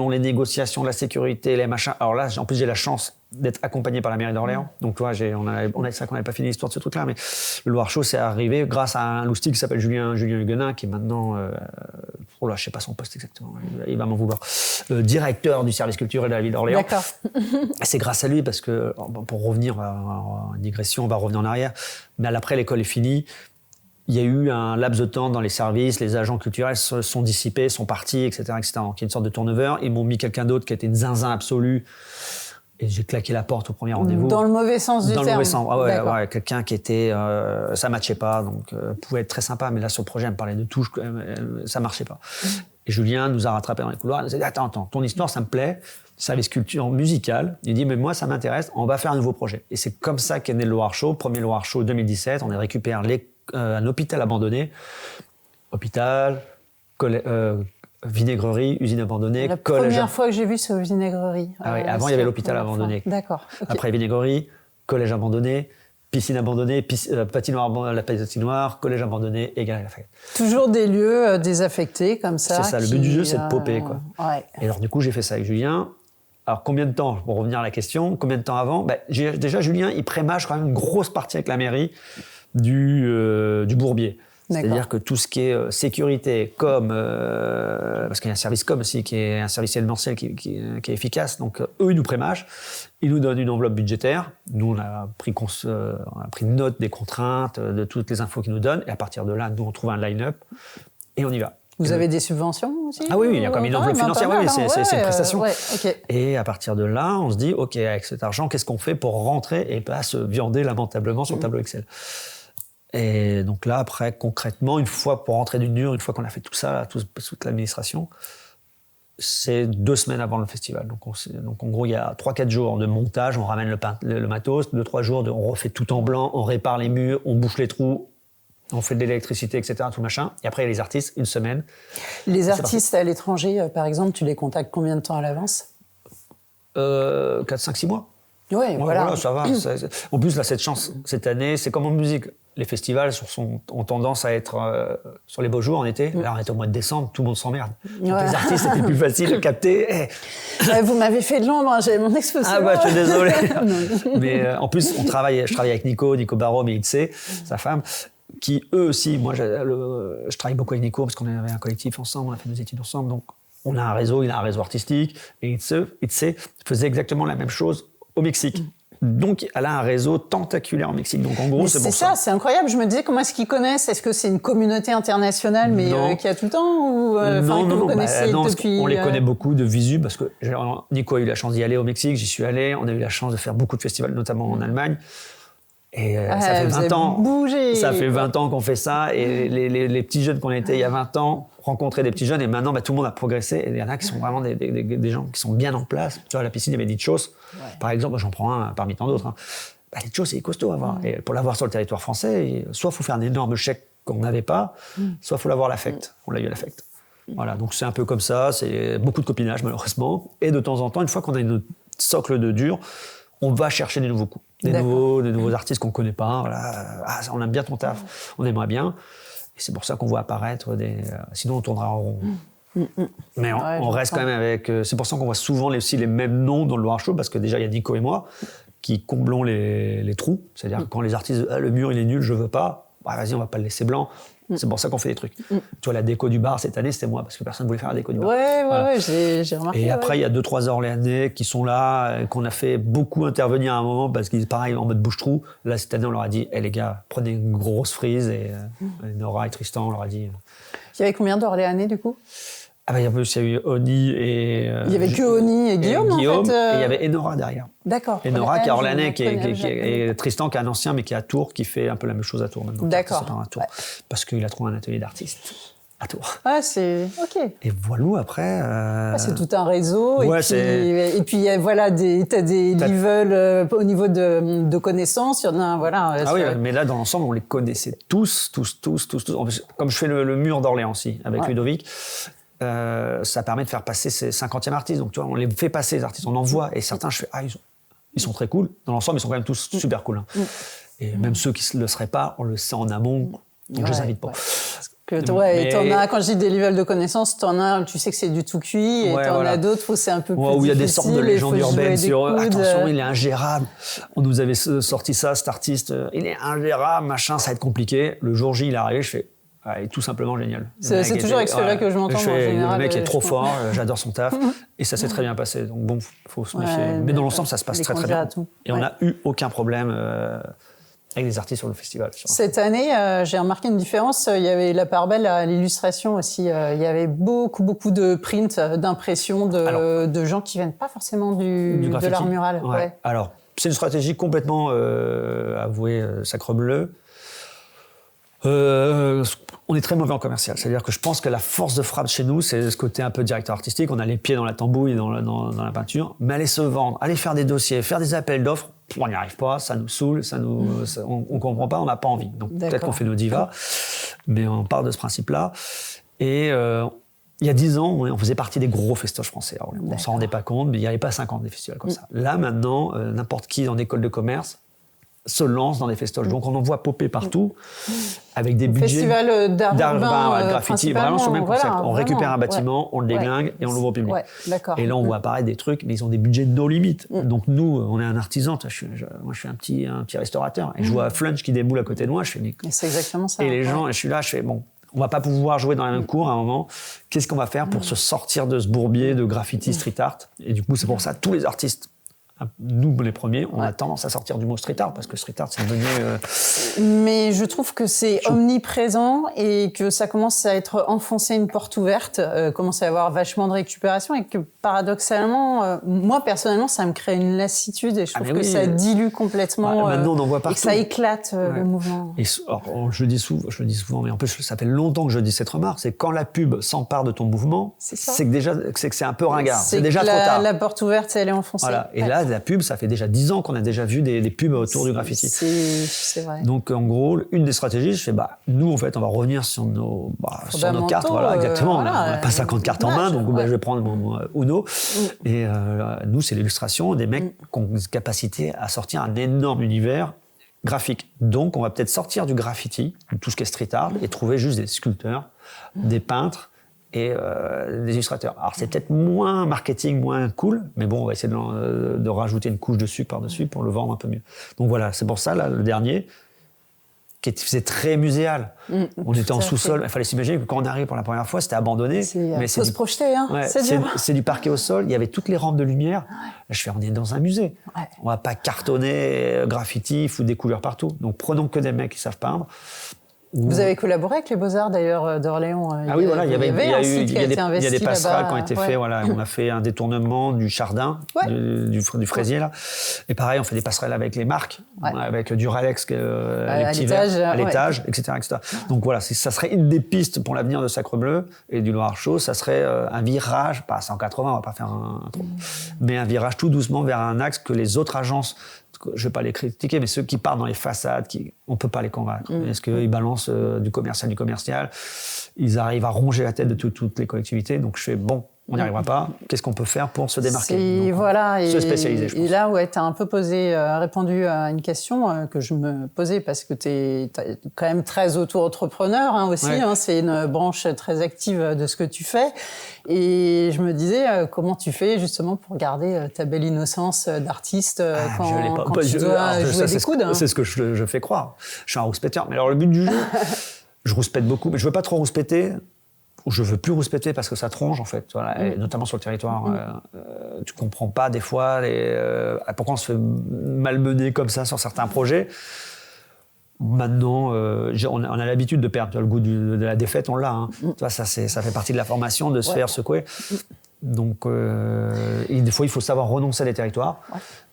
les négociations, la sécurité, les machins. Alors là, en plus, j'ai la chance d'être accompagné par la mairie d'Orléans. Donc, tu vois, c'est vrai qu'on n'avait pas fini l'histoire de ce truc-là, mais le Loire Show, c'est arrivé grâce à un loustic qui s'appelle Julien Huguenin, qui est maintenant, je sais pas son poste exactement, il va m'en vouloir, directeur du service culturel de la ville d'Orléans. D'accord. C'est grâce à lui, parce que, pour revenir en digression, on va revenir en arrière, mais après, l'école est finie. Il y a eu un laps de temps dans les services, les agents culturels se sont dissipés, sont partis, etc., etc. Donc il y a une sorte de turnover. Ils m'ont mis quelqu'un d'autre qui était une zinzin absolue. Et j'ai claqué la porte au premier rendez-vous. Dans le mauvais sens du terme. Dans le mauvais sens. Ah ouais, quelqu'un qui était, ça matchait pas, donc pouvait être très sympa, mais là sur le projet, elle me parlait de tout, ça marchait pas. Et Julien nous a rattrapés dans les couloirs. Il nous a dit attends, ton histoire, ça me plaît. Service culture musicale. Il dit mais moi, ça m'intéresse. On va faire un nouveau projet. Et c'est comme ça qu'est né le Loire Show. Premier Loire Show 2017. On a récupéré un hôpital abandonné. Vinaigrerie, usine abandonnée, la première fois que j'ai vu ce vinaigrerie. Ah oui, avant il y avait l'hôpital abandonné. D'accord. Okay. Après vinaigrerie, collège abandonné, piscine abandonnée, la patinoire, collège abandonné et Galerie Lafayette. Toujours des lieux désaffectés comme ça. C'est ça, le but du jeu c'est de popper quoi. Ouais. Et alors du coup j'ai fait ça avec Julien. Alors combien de temps, pour revenir à la question, combien de temps avant déjà Julien il prémâche quand même une grosse partie avec la mairie du Bourbier. C'est-à-dire que tout ce qui est sécurité, com, parce qu'il y a un service com aussi, qui est un service événementiel qui est efficace, donc eux, ils nous prémâchent, ils nous donnent une enveloppe budgétaire, nous, on a pris note des contraintes, de toutes les infos qu'ils nous donnent, et à partir de là, nous, on trouve un line-up, et on y va. Vous avez des subventions aussi? Ah oui, il y a comme une enveloppe financière, oui, c'est une prestation. Okay. Et à partir de là, on se dit, OK, avec cet argent, qu'est-ce qu'on fait pour rentrer et pas se viander lamentablement sur le tableau Excel? Et donc là, après, concrètement, une fois pour rentrer d'une dur, une fois qu'on a fait tout ça, toute l'administration, c'est 2 semaines avant le festival. Donc en gros, il y a 3-4 jours de montage, on ramène le matos, 2-3 jours, on refait tout en blanc, on répare les murs, on bouche les trous, on fait de l'électricité, etc., tout machin. Et après, il y a les artistes, 1 semaine. Les artistes à l'étranger, par exemple, tu les contactes combien de temps à l'avance? 4, 5, 6 mois. Oui, voilà. Ça va. En plus, là, cette chance, cette année, c'est comme en musique. Les festivals ont tendance à être sur les beaux jours en été. Là, on est au mois de décembre, tout le monde s'emmerde. Les artistes, c'était plus facile à capter. Vous m'avez fait de l'ombre, j'avais mon exposition. Ah je suis désolé. Mais en plus, je travaille avec Nico Barome et Itse, sa femme, qui eux aussi, moi, je travaille beaucoup avec Nico parce qu'on avait un collectif ensemble, on a fait nos études ensemble, donc on a un réseau, il a un réseau artistique, et Itse faisait exactement la même chose au Mexique. Donc, elle a un réseau tentaculaire en Mexique. Donc, en gros, c'est pour ça. C'est incroyable. Je me disais, comment est-ce qu'ils connaissent? Est-ce que c'est une communauté internationale, mais qui a tout le temps? Ou, non, on les connaît beaucoup de visu, parce que Nico a eu la chance d'y aller au Mexique, j'y suis allé. On a eu la chance de faire beaucoup de festivals, notamment en Allemagne. Et ça fait 20 ans. Ça fait 20 ans qu'on fait ça. Et les petits jeunes qu'on était il y a 20 ans, rencontrer des petits jeunes. Et maintenant, tout le monde a progressé. Et il y en a qui sont vraiment des gens qui sont bien en place. Tu vois, à la piscine, il y avait Ditchos. Par exemple, j'en prends un parmi tant d'autres. Ditchos, c'est costaud à voir. Et pour l'avoir sur le territoire français, soit il faut faire un énorme chèque qu'on n'avait pas, soit il faut l'avoir à l'affect. On l'a eu à l'affect. Voilà, donc c'est un peu comme ça. C'est beaucoup de copinage, malheureusement. Et de temps en temps, une fois qu'on a une socle de dur, on va chercher des nouveaux coups. Des nouveaux artistes qu'on ne connaît pas. Voilà. On aime bien ton taf, on aimerait bien. Et c'est pour ça qu'on voit apparaître sinon, on tournera en rond. Mais on reste quand même avec... c'est pour ça qu'on voit souvent aussi les mêmes noms dans le Loire Show, parce que déjà, il y a Nico et moi qui comblons les trous. C'est-à-dire que quand les artistes le mur, il est nul, je veux pas. vas-y, on va pas le laisser blanc. C'est pour ça qu'on fait des trucs. Tu vois, la déco du bar cette année, c'était moi, parce que personne ne voulait faire la déco du bar. Ouais, j'ai remarqué. Et après, il y a 2-3 Orléanais qui sont là, qu'on a fait beaucoup intervenir à un moment, parce qu'ils, pareil, en mode bouche-trou. Là, cette année, on leur a dit, les gars, prenez une grosse frise. Et Nora et Tristan, on leur a dit. Il y avait combien d'Orléanais, du coup? Il y a eu Oni et... il y avait que Oni et Guillaume, en fait. Et il y avait Enora derrière. D'accord. Enora qui est Orléanais, et Tristan qui est un ancien, mais qui est à Tours, qui fait un peu la même chose à Tours maintenant. D'accord. À Tours, parce qu'il a trouvé un atelier d'artiste à Tours. Ah, c'est... OK. Et voilà, après... c'est tout un réseau. Ouais, et puis voilà, t'as des levels au niveau de connaissances. Il y en a, voilà. Oui, mais là, dans l'ensemble, on les connaissait tous. Comme je fais le mur d'Orléans aussi, avec Ludovic, ça permet de faire passer ces 50e artistes. Donc, tu vois, on les fait passer, les artistes, on en voit. Et certains, je fais, ils sont très cool. Dans l'ensemble, ils sont quand même tous super cool. Hein. Et même ceux qui ne le seraient pas, on le sait en amont. Donc, je les invite pas. Et t'en as, quand je dis des levels de connaissances, t'en as, tu sais que c'est du tout cuit, et t'en as d'autres où c'est un peu plus difficile. Où il y a des sortes de légendes urbaines sur eux. Attention, il est ingérable. On nous avait sorti ça, cet artiste. Il est ingérable, machin, ça va être compliqué. Le jour J, il est arrivé, je fais... il est tout simplement génial. C'est toujours avec celui-là que je m'entends, en général. Le mec est trop fort, j'adore son taf, et ça s'est très bien passé. Donc bon, faut se méfier. Mais dans l'ensemble, ça se passe très très bien. Et on n'a eu aucun problème avec les artistes sur le festival. Cette année, j'ai remarqué une différence. Il y avait la part belle à l'illustration aussi. Il y avait beaucoup de prints, d'impressions de gens qui viennent pas forcément de l'art mural. Ouais. Alors, c'est une stratégie complètement avouée Sacrebleu. On est très mauvais en commercial. C'est-à-dire que je pense que la force de frappe chez nous, c'est ce côté un peu directeur artistique. On a les pieds dans la tambouille, dans la peinture. Mais aller se vendre, aller faire des dossiers, faire des appels d'offres, on n'y arrive pas, ça nous saoule, on comprend pas, on n'a pas envie. Donc peut-être qu'on fait nos divas, mais on part de ce principe-là. Et il y a 10 ans, on faisait partie des gros festoches français. Alors, on ne s'en rendait pas compte, mais il n'y avait pas 50 des festivals comme ça. Là, maintenant, n'importe qui en école de commerce se lance dans des festoches. Donc on en voit popper partout, avec des budgets... Festival d'art urbain, graffiti, vraiment sur le même concept. On récupère un bâtiment, on le déglingue et on l'ouvre au public. Et là, on voit apparaître des trucs, mais ils ont des budgets no limite. Donc nous, on est un artisan. Moi, je suis un petit restaurateur. Et je vois Flunch qui déboule à côté de moi. Je fais, mais... C'est exactement ça. Et les gens, je suis là, je fais, bon, on va pas pouvoir jouer dans la même cour à un moment. Qu'est-ce qu'on va faire pour se sortir de ce bourbier de graffiti street art? Et du coup, c'est pour ça, tous les artistes, nous, les premiers, on a tendance à sortir du mot street art parce que street art, c'est devenu... Mais je trouve que c'est omniprésent et que ça commence à être enfoncé une porte ouverte, commence à y avoir vachement de récupération et que paradoxalement, moi personnellement, ça me crée une lassitude et je trouve que ça dilue complètement maintenant, on en voit partout. et que ça éclate le mouvement. Et, alors, je le dis souvent, mais en plus, ça fait longtemps que je dis cette remarque, c'est quand la pub s'empare de ton mouvement, c'est que c'est un peu ringard. C'est déjà trop tard. La porte ouverte, elle est enfoncée. Voilà. Et là, la pub, ça fait déjà 10 ans qu'on a déjà vu des pubs autour du graffiti. C'est vrai. Donc, en gros, une des stratégies, je fais, nous, en fait, on va revenir sur nos cartes. Voilà, exactement. On n'a pas 50 cartes en main, donc je vais prendre mon Uno. Et nous, c'est l'illustration des mecs qui ont une capacité à sortir un énorme univers graphique. Donc, on va peut-être sortir du graffiti, de tout ce qui est street art, et trouver juste des sculpteurs, des peintres, et des illustrateurs. Alors c'est peut-être moins marketing, moins cool, mais bon, on va essayer de rajouter une couche de sucre par-dessus pour le vendre un peu mieux. Donc voilà, c'est pour ça, là, le dernier, qui faisait très muséal. On était en sous-sol, il fallait s'imaginer que quand on arrive pour la première fois, c'était abandonné. Il faut se projeter, hein. C'est du parquet au sol, il y avait toutes les rampes de lumière. Là, je fais, on est dans un musée. On va pas cartonner, graffiti, foutre des couleurs partout. Donc prenons que des mecs qui savent peindre. Vous avez collaboré avec les Beaux-Arts d'ailleurs d'Orléans. Ah oui, voilà, il y a des passerelles qui ont été faits. Voilà, on a fait un détournement du Chardin, du fraisier là. Et pareil, on fait des passerelles avec les marques, avec le Duralex, les petits verres à l'étage, etc., etc. Donc voilà, ça serait une des pistes pour l'avenir de Sacrebleu et du Loir-Chaud. Ça serait un virage, pas à 180, on va pas faire un mais un virage tout doucement vers un axe que les autres agences, je ne vais pas les critiquer, mais ceux qui partent dans les façades, on ne peut pas les convaincre. Est-ce qu'ils balancent du commercial, ils arrivent à ronger la tête de toutes les collectivités. Donc je fais, on n'y arrivera pas. Qu'est-ce qu'on peut faire pour se démarquer? Donc, voilà, se spécialiser, je pense. Et là, ouais, tu as un peu répondu à une question que je me posais parce que tu es quand même très auto-entrepreneur aussi. Ouais. C'est une branche très active de ce que tu fais. Et je me disais, comment tu fais justement pour garder ta belle innocence d'artiste quand tu dois jouer des coudes? C'est ce que je fais croire. Je suis un rouspéteur. Mais alors, le but du jeu, je rouspète beaucoup, mais je veux pas trop rouspéter. Ou je veux plus rouspéter parce que ça tronche en fait, voilà, et notamment sur le territoire. Tu comprends pas des fois pourquoi on se fait malmener comme ça sur certains projets. Maintenant, on a l'habitude de perdre. Le goût de la défaite, on l'a. Hein. Tu vois, ça fait partie de la formation, de se faire secouer. Donc, des fois, il faut savoir renoncer à des territoires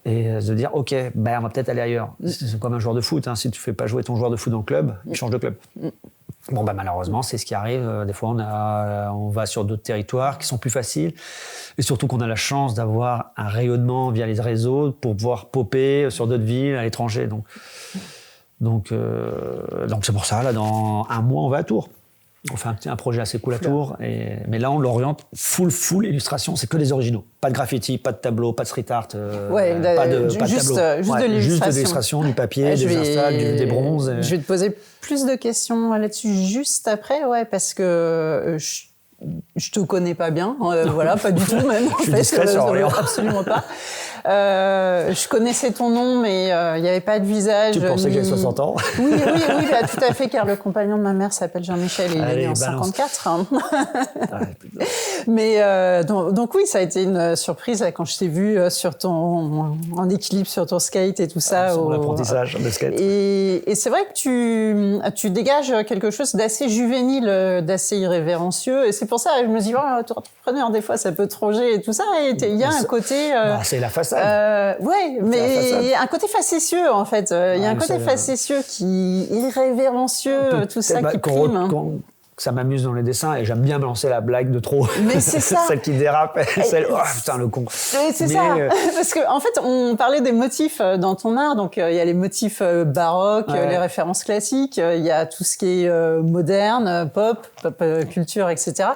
et se dire, OK, on va peut-être aller ailleurs. C'est comme un joueur de foot. Hein. Si tu fais pas jouer ton joueur de foot dans le club, il change de club. Bon, malheureusement, c'est ce qui arrive. Des fois, on va sur d'autres territoires qui sont plus faciles. Et surtout qu'on a la chance d'avoir un rayonnement via les réseaux pour pouvoir popper sur d'autres villes, à l'étranger. Donc c'est pour ça, là, dans un mois, on va à Tours. On fait un projet assez cool à Tours. Mais là, on l'oriente full illustration. C'est que des originaux. Pas de graffiti, pas de tableau, pas de street art. Pas de tableau. Juste de l'illustration. Juste de l'illustration, du papier, des installs, des bronzes. Je vais te poser plus de questions là-dessus juste après, parce que je te connais pas bien, voilà, pas du tout même. Je suis discret sur Orléans. Absolument pas. Je connaissais ton nom, mais il n'y avait pas de visage. Tu pensais que j'avais 60 ans? Oui, tout à fait, car le compagnon de ma mère s'appelle Jean-Michel et il est né en 54. Hein. Mais donc oui, ça a été une surprise là, quand je t'ai vu en équilibre sur ton skate et tout ça. Sur mon apprentissage de skate. Et c'est vrai que tu dégages quelque chose d'assez juvénile, d'assez irrévérencieux. Et c'est pour ça que je me dis, entrepreneur, des fois, ça peut te ronger et tout ça. Et il y a un côté... c'est la façade. Mais il y a un côté facétieux, en fait. Il y a un côté facétieux irrévérencieux, tout ça qui prime. Ça m'amuse dans les dessins et j'aime bien me lancer la blague de trop. Mais c'est ça. Celle qui dérape, celle, putain, le con. C'est ça. Parce que, en fait, on parlait des motifs dans ton art. Donc, il y a les motifs baroques, les références classiques. Il y a tout ce qui est moderne, pop culture, etc.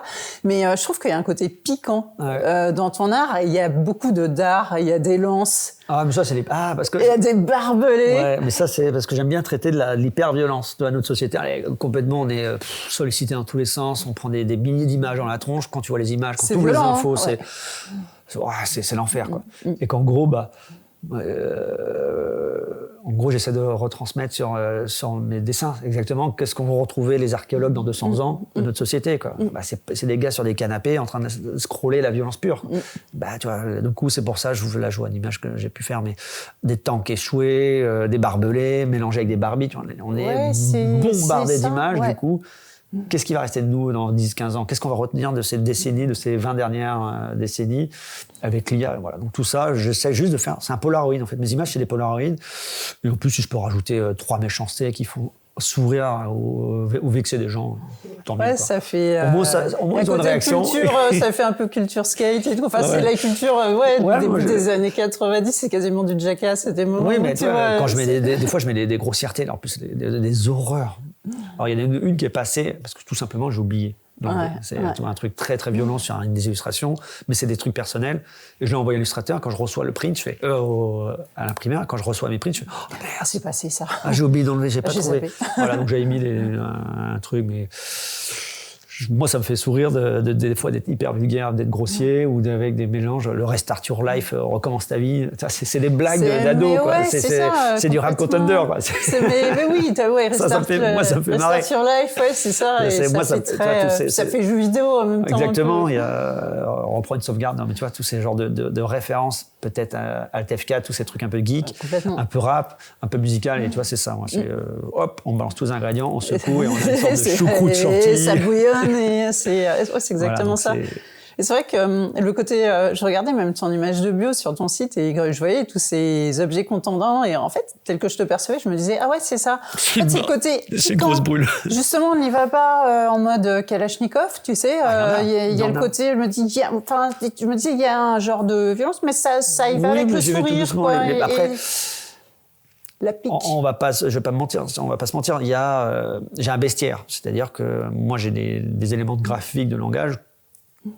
Mais je trouve qu'il y a un côté piquant dans ton art. Il y a beaucoup de d'art. Il y a des lances. Ah, mais ça, c'est parce que... Il y a des barbelés. Ouais, mais ça, c'est parce que j'aime bien traiter de l'hyper-violence de notre société. Allez, complètement, on est sollicité dans tous les sens. On prend des milliers d'images dans la tronche. Quand tu vois les images, quand tu ouvres les infos, c'est l'enfer, quoi. Et qu'en gros, en gros, j'essaie de retransmettre sur mes dessins exactement qu'est-ce qu'on va retrouver les archéologues dans 200 ans de notre société, quoi. C'est des gars sur des canapés en train de scroller la violence pure. Tu vois, du coup, c'est pour ça, je joue à l'image que j'ai pu faire, mais des tanks échoués, des barbelés mélangés avec des Barbies. Tu vois, on est bombardé d'images, du coup. Qu'est-ce qui va rester de nous dans 10-15 ans? Qu'est-ce qu'on va retenir de ces décennies, de ces 20 dernières décennies avec l'IA? Voilà. Donc tout ça, j'essaie juste de faire... C'est un Polaroid, en fait. Mes images, c'est des Polaroids. Et en plus, si je peux rajouter 3 méchancetés qu'il faut sourire ou vexer des gens, tant mieux. Ça fait... au moins ils ont une réaction. Ça fait un peu culture skate et tout. Enfin, c'est la culture début des années 90, c'est quasiment du Jackass à des moments. Oui, mais quand je mets des fois, je mets des grossièretés, en plus des horreurs. Alors, il y en a une qui est passée, parce que tout simplement, j'ai oublié. C'est un truc très, très violent sur une des illustrations, mais c'est des trucs personnels. Et je l'ai envoyé à l'illustrateur. Quand je reçois le print, je fais à l'imprimeur. Quand je reçois mes prints, je fais merde, c'est passé ça. J'ai oublié d'enlever, j'ai pas trouvé. Voilà, donc j'avais mis un truc, mais moi, ça me fait sourire des fois d'être hyper vulgaire, d'être grossier ou avec des mélanges. Le Restart Your Life, recommence ta vie. C'est des blagues d'ado, quoi. C'est du rap contender, quoi. Mais oui, ça me fait marrer. Restart Your Life, c'est ça. Et ça fait jeu vidéo en même temps. Exactement. On reprend une sauvegarde. Non, mais tu vois, tous ces genres de références, peut-être Alt F4, tous ces trucs un peu geek, un peu rap, un peu musical. Et tu vois, c'est ça. Moi, hop, on balance tous les ingrédients, on secoue et on a une sorte de choucroute chantilly. Ça bouillonne. C'est exactement ça. Et c'est vrai que le côté, je regardais même ton image de bio sur ton site et je voyais tous ces objets contendants et en fait, tel que je te percevais, je me disais c'est ça. En fait, c'est le côté. C'est une grosse brûle. Justement, on n'y va pas en mode Kalachnikov, tu sais. Il y a le côté, je me dis, il y a un genre de violence, mais ça y va avec le sourire, quoi. Après. La pique. Je vais pas me mentir, on va pas se mentir. J'ai un bestiaire, c'est-à-dire que moi j'ai des éléments de graphique, de langage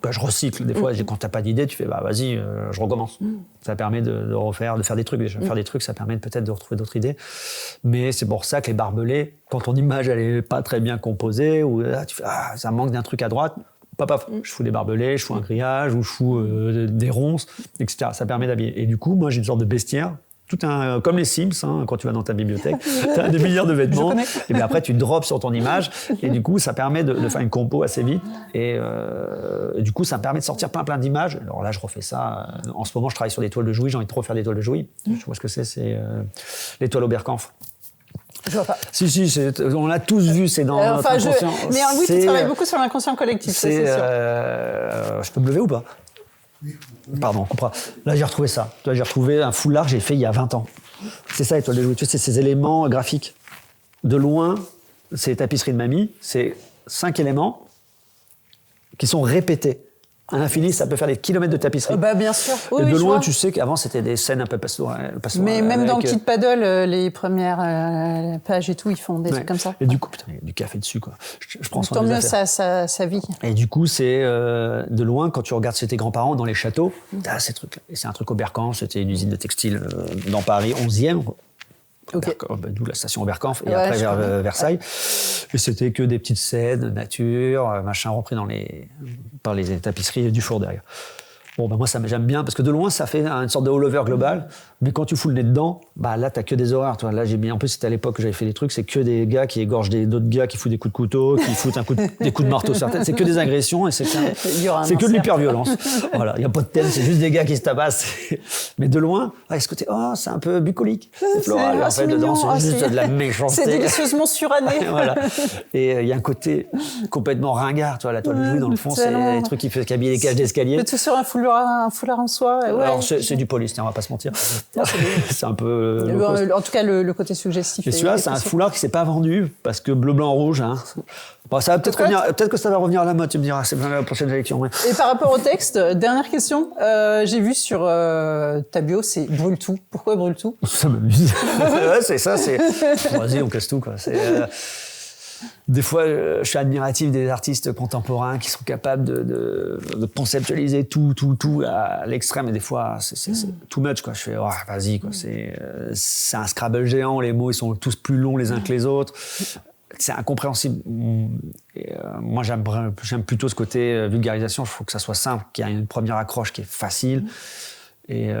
je recycle. Des fois, quand t'as pas d'idée, tu fais, vas-y, je recommence. Ça permet de refaire, de faire des trucs déjà. Faire des trucs, ça permet peut-être de retrouver d'autres idées. Mais c'est pour ça que les barbelés, quand ton image, elle est pas très bien composée, ou là, tu fais, ça manque d'un truc à droite, je fous des barbelés, je fous un grillage, ou je fous des ronces, etc. Ça permet d'habiller. Et du coup, moi, j'ai une sorte de bestiaire. Comme les Sims, quand tu vas dans ta bibliothèque, tu as des milliards de vêtements, et bien après tu drops sur ton image, et du coup ça permet de faire une compo assez vite, et du coup ça me permet de sortir plein d'images. Alors là je refais ça, en ce moment je travaille sur des toiles de Jouy, j'ai envie de trop faire des toiles de Jouy, je vois ce que c'est les toiles Oberkampf. Je vois pas. Si, on l'a tous vu, c'est dans notre inconscient. Mais oui, tu travailles beaucoup sur l'inconscient collectif, c'est sûr. Je peux me lever ou pas ? Pardon, là j'ai retrouvé ça. J'ai retrouvé un foulard que j'ai fait il y a 20 ans. C'est ça, Étoile de Jouy. Tu sais, c'est ces éléments graphiques. De loin, c'est les tapisseries de mamie. C'est 5 éléments qui sont répétés. À l'infini, ça peut faire des kilomètres de tapisserie. Bien sûr. Oui, et de loin, tu sais qu'avant, c'était des scènes un peu pastorales. Mais même dans Kid Paddle, les premières pages et tout, ils font des trucs comme ça. Et du coup, putain, il y a du café dessus, quoi. Je prends soin tant des mieux, ça vit. Et du coup, c'est de loin, quand tu regardes chez tes grands-parents dans les châteaux, ces trucs-là. Et c'est un truc Oberkampf, c'était une usine de textile dans Paris, 11e. Okay. D'où la station Oberkampf, et après vers Versailles. Et c'était que des petites scènes, nature, machin, repris par les tapisseries du four derrière. Bon, moi, j'aime bien, parce que de loin, ça fait une sorte de all-over global. Mais quand tu fous le nez dedans, là, t'as que des horreurs. Toi. Là, en plus, c'était à l'époque que j'avais fait des trucs, c'est que des gars qui égorgent d'autres gars, qui foutent des coups de couteau, qui foutent des coups de marteau sur la tête. C'est que des agressions, et c'est que de l'hyperviolence. Voilà, il n'y a pas de thème, c'est juste des gars qui se tabassent. Mais de loin, ce côté, c'est un peu bucolique, c'est floral. En fait, dedans, c'est juste de la méchanceté. C'est délicieusement suranné. Voilà. Et il y a un côté complètement ringard. Tu vois, la toile de Jouy, dans le fond, c'est les trucs qui habillent les cages d'escalier. Tout sur un foulard en soie. Ouais. Alors, c'est du polyester, on va pas se mentir. C'est un peu. En tout cas, le côté suggestif. Et celui-là, c'est un foulard qui s'est pas vendu parce que bleu, blanc, rouge. Ça va peut-être revenir. Peut-être que ça va revenir à la mode. Tu me diras, c'est la prochaine élection. Ouais. Et par rapport au texte, dernière question. J'ai vu sur ta bio, c'est brûle tout. Pourquoi brûle tout ? Ça m'amuse. Ouais, c'est ça. Vas-y, on casse tout, quoi. Des fois, je suis admiratif des artistes contemporains qui sont capables de conceptualiser tout à l'extrême. Et des fois, c'est too much, quoi. Je fais, vas-y, quoi. C'est un Scrabble géant. Les mots, ils sont tous plus longs les uns que les autres. C'est incompréhensible. Et, moi, j'aime plutôt ce côté vulgarisation. Il faut que ça soit simple, qu'il y ait une première accroche qui est facile. Et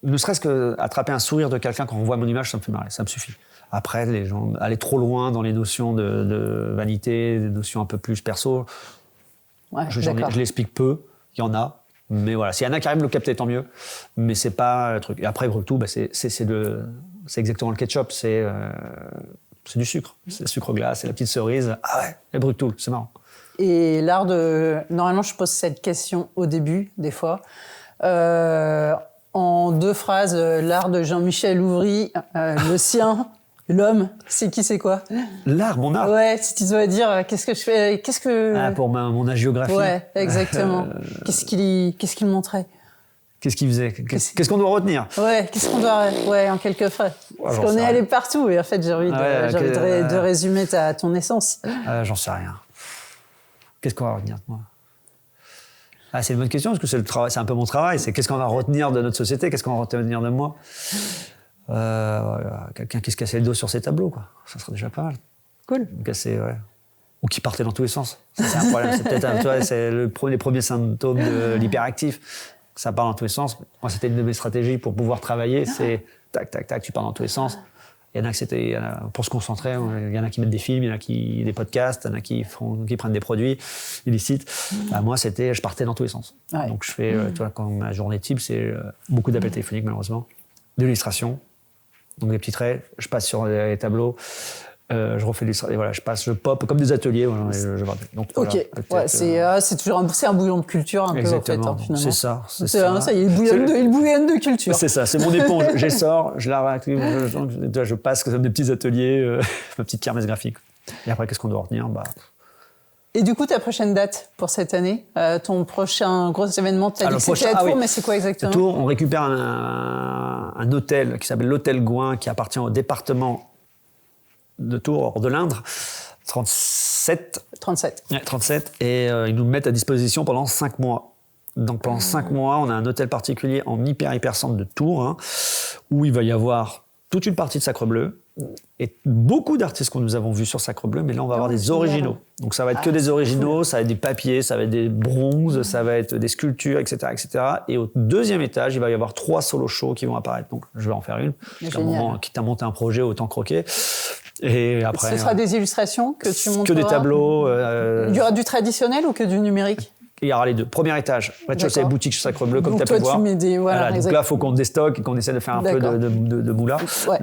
ne serait-ce qu'attraper un sourire de quelqu'un quand on voit mon image, ça me fait marrer. Ça me suffit. Après, les gens aller trop loin dans les notions de vanité, des notions un peu plus perso, je l'explique peu, il y en a, mais voilà, s'il y en a qui arrivent à le capter, tant mieux, mais c'est pas le truc. Et après, brûle tout, c'est exactement le ketchup, c'est du sucre, c'est le sucre glace, c'est la petite cerise, et brûle tout, c'est marrant. Et l'art normalement, je pose cette question au début, des fois, en 2 phrases, l'art de Jean-Michel Ouvry, le sien. L'homme, c'est quoi ? L'art, mon art. Ouais, si tu dois dire, qu'est-ce que je fais, pour mon agiographie. Ouais, exactement. Qu'est-ce qu'il montrait ? Qu'est-ce qu'il faisait ? Qu'est-ce qu'on doit retenir ? Ouais, qu'est-ce qu'on doit... Ouais, en quelques phrases. Parce qu'on est allé partout, et en fait, j'ai envie de résumer ton essence. J'en sais rien. Qu'est-ce qu'on va retenir de moi ? C'est une bonne question, parce que c'est un peu mon travail. C'est qu'est-ce qu'on va retenir de notre société ? Qu'est-ce qu'on va retenir de moi ? Quelqu'un qui se cassait le dos sur ses tableaux, quoi. Ça serait déjà pas mal. Cool. Ou qui partait dans tous les sens. Ça, c'est un problème. C'est peut-être c'est les premiers symptômes de l'hyperactif. Ça part dans tous les sens. Moi, c'était une de mes stratégies pour pouvoir travailler. C'est tac, tac, tac, tu pars dans tous les sens. Il y en a qui pour se concentrer, il y en a qui mettent des films, il y en a qui des podcasts, il y en a qui prennent des produits illicites. Moi, je partais dans tous les sens. Ouais. Donc, je fais, tu vois, quand ma journée type, c'est beaucoup d'appels téléphoniques, malheureusement, de l'illustration. Donc des petits traits, je passe sur les tableaux, je refais l'illustration, voilà, je pop comme des ateliers. Voilà, donc, ok, voilà, c'est toujours un bouillon de culture un peu en fait, finalement. C'est ça. Ça y est, il bouillonne de culture. C'est ça, c'est mon éponge. J'essore, je la réactive, je passe comme des petits ateliers, ma petite kermesse graphique. Et après, qu'est-ce qu'on doit retenir ? Et du coup, ta prochaine date pour cette année, ton prochain gros événement, tu as dit que c'était à Tours, mais c'est quoi exactement ? À Tours, on récupère un hôtel qui s'appelle l'Hôtel Gouin, qui appartient au département de Tours, hors de l'Indre. 37. 37. Ouais, 37. Et ils nous mettent à disposition pendant 5 mois. Donc pendant 5 mois, on a un hôtel particulier en hyper centre de Tours, hein, où il va y avoir toute une partie de Sacre Bleu et beaucoup d'artistes que nous avons vus sur Sacre Bleu, mais là on va avoir des originaux. Donc ça va être que des originaux, ça va être des papiers, ça va être des bronzes, ça va être des sculptures, etc., etc. Et au deuxième étage, il va y avoir 3 solo shows qui vont apparaître. Donc je vais en faire une. Parce qu'à un moment, quitte à monter un projet, autant croquer. Et après, ce sera des illustrations que tu monteras. Que des tableaux. Il y aura du traditionnel ou que du numérique? Il y aura les deux. Premier étage, rez-de-chaussée, boutique sur Sacre Bleu, comme tu as pu voir. Tu mets des, voilà, donc là, il faut qu'on déstocke et qu'on essaie de faire un peu de moula, ouais.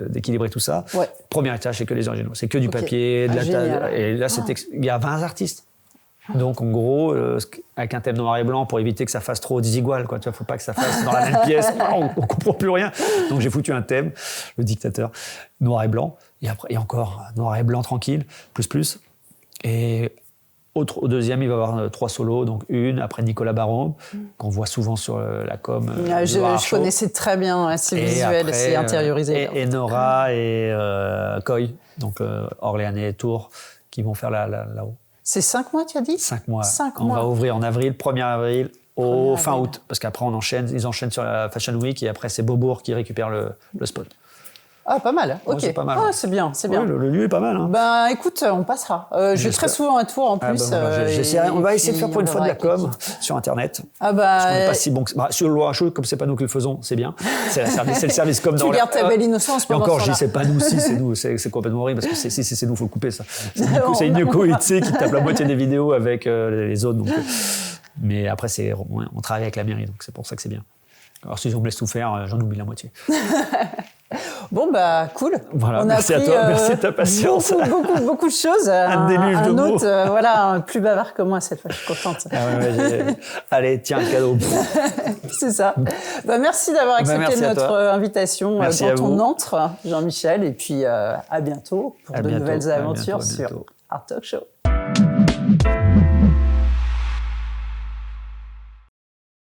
d'équilibrer tout ça. Ouais. Premier étage, c'est que les originaux. C'est que du papier, de la table. Et là, il y a 20 artistes. Donc, en gros, avec un thème noir et blanc pour éviter que ça fasse trop désigual. Il ne faut pas que ça fasse dans la même pièce. On ne comprend plus rien. Donc, j'ai foutu un thème, le dictateur, noir et blanc. Et après, encore noir et blanc tranquille, plus. Et au deuxième, il va y avoir 3 solos, donc une, après Nicolas Baron, qu'on voit souvent sur la com. Je connaissais très bien, c'est visuel, après, c'est intériorisé. Et Nora et Coy, donc Orléanais et Tours, qui vont faire là-haut. C'est 5 mois, tu as dit? 5 mois. 5 on mois. va ouvrir en avril, 1er avril, au fin août, parce qu'après ils enchaînent sur la Fashion Week, et après c'est Beaubourg qui récupère le spot. Ah, pas mal. Ok. Ouais, c'est pas mal. Ah, c'est bien, c'est bien. Ouais, le lieu est pas mal. Hein. Ben, écoute, on passera. Je vais très souvent à Tours en plus. On va essayer de faire pour une fois de la com sur Internet. Ah bah. Parce qu'on n'est pas si bon que ça. Sur le Loir-Chaud, comme c'est pas nous qui le faisons, c'est bien. C'est le service com dans Tu gardes ta belle innocence pendant ce temps-là. Et encore, je dis, c'est pas nous, si c'est nous. C'est complètement horrible parce que si c'est nous, faut le couper ça. C'est une coïtée qui tape la moitié des vidéos avec les autres. Donc, mais après, on travaille avec la mairie, donc c'est pour ça que c'est bien. Alors si on me laisse tout faire, j'en oublie la moitié. Bon, bah, cool. Voilà, merci à toi, merci de ta patience. Beaucoup de choses. Un déluge de mots. Voilà, plus bavard que moi cette fois, je suis contente. Allez, tiens, un cadeau. C'est ça. Bah, merci d'avoir accepté notre invitation dans ton antre, Jean-Michel, et puis à bientôt pour de nouvelles aventures sur Art Talk Show.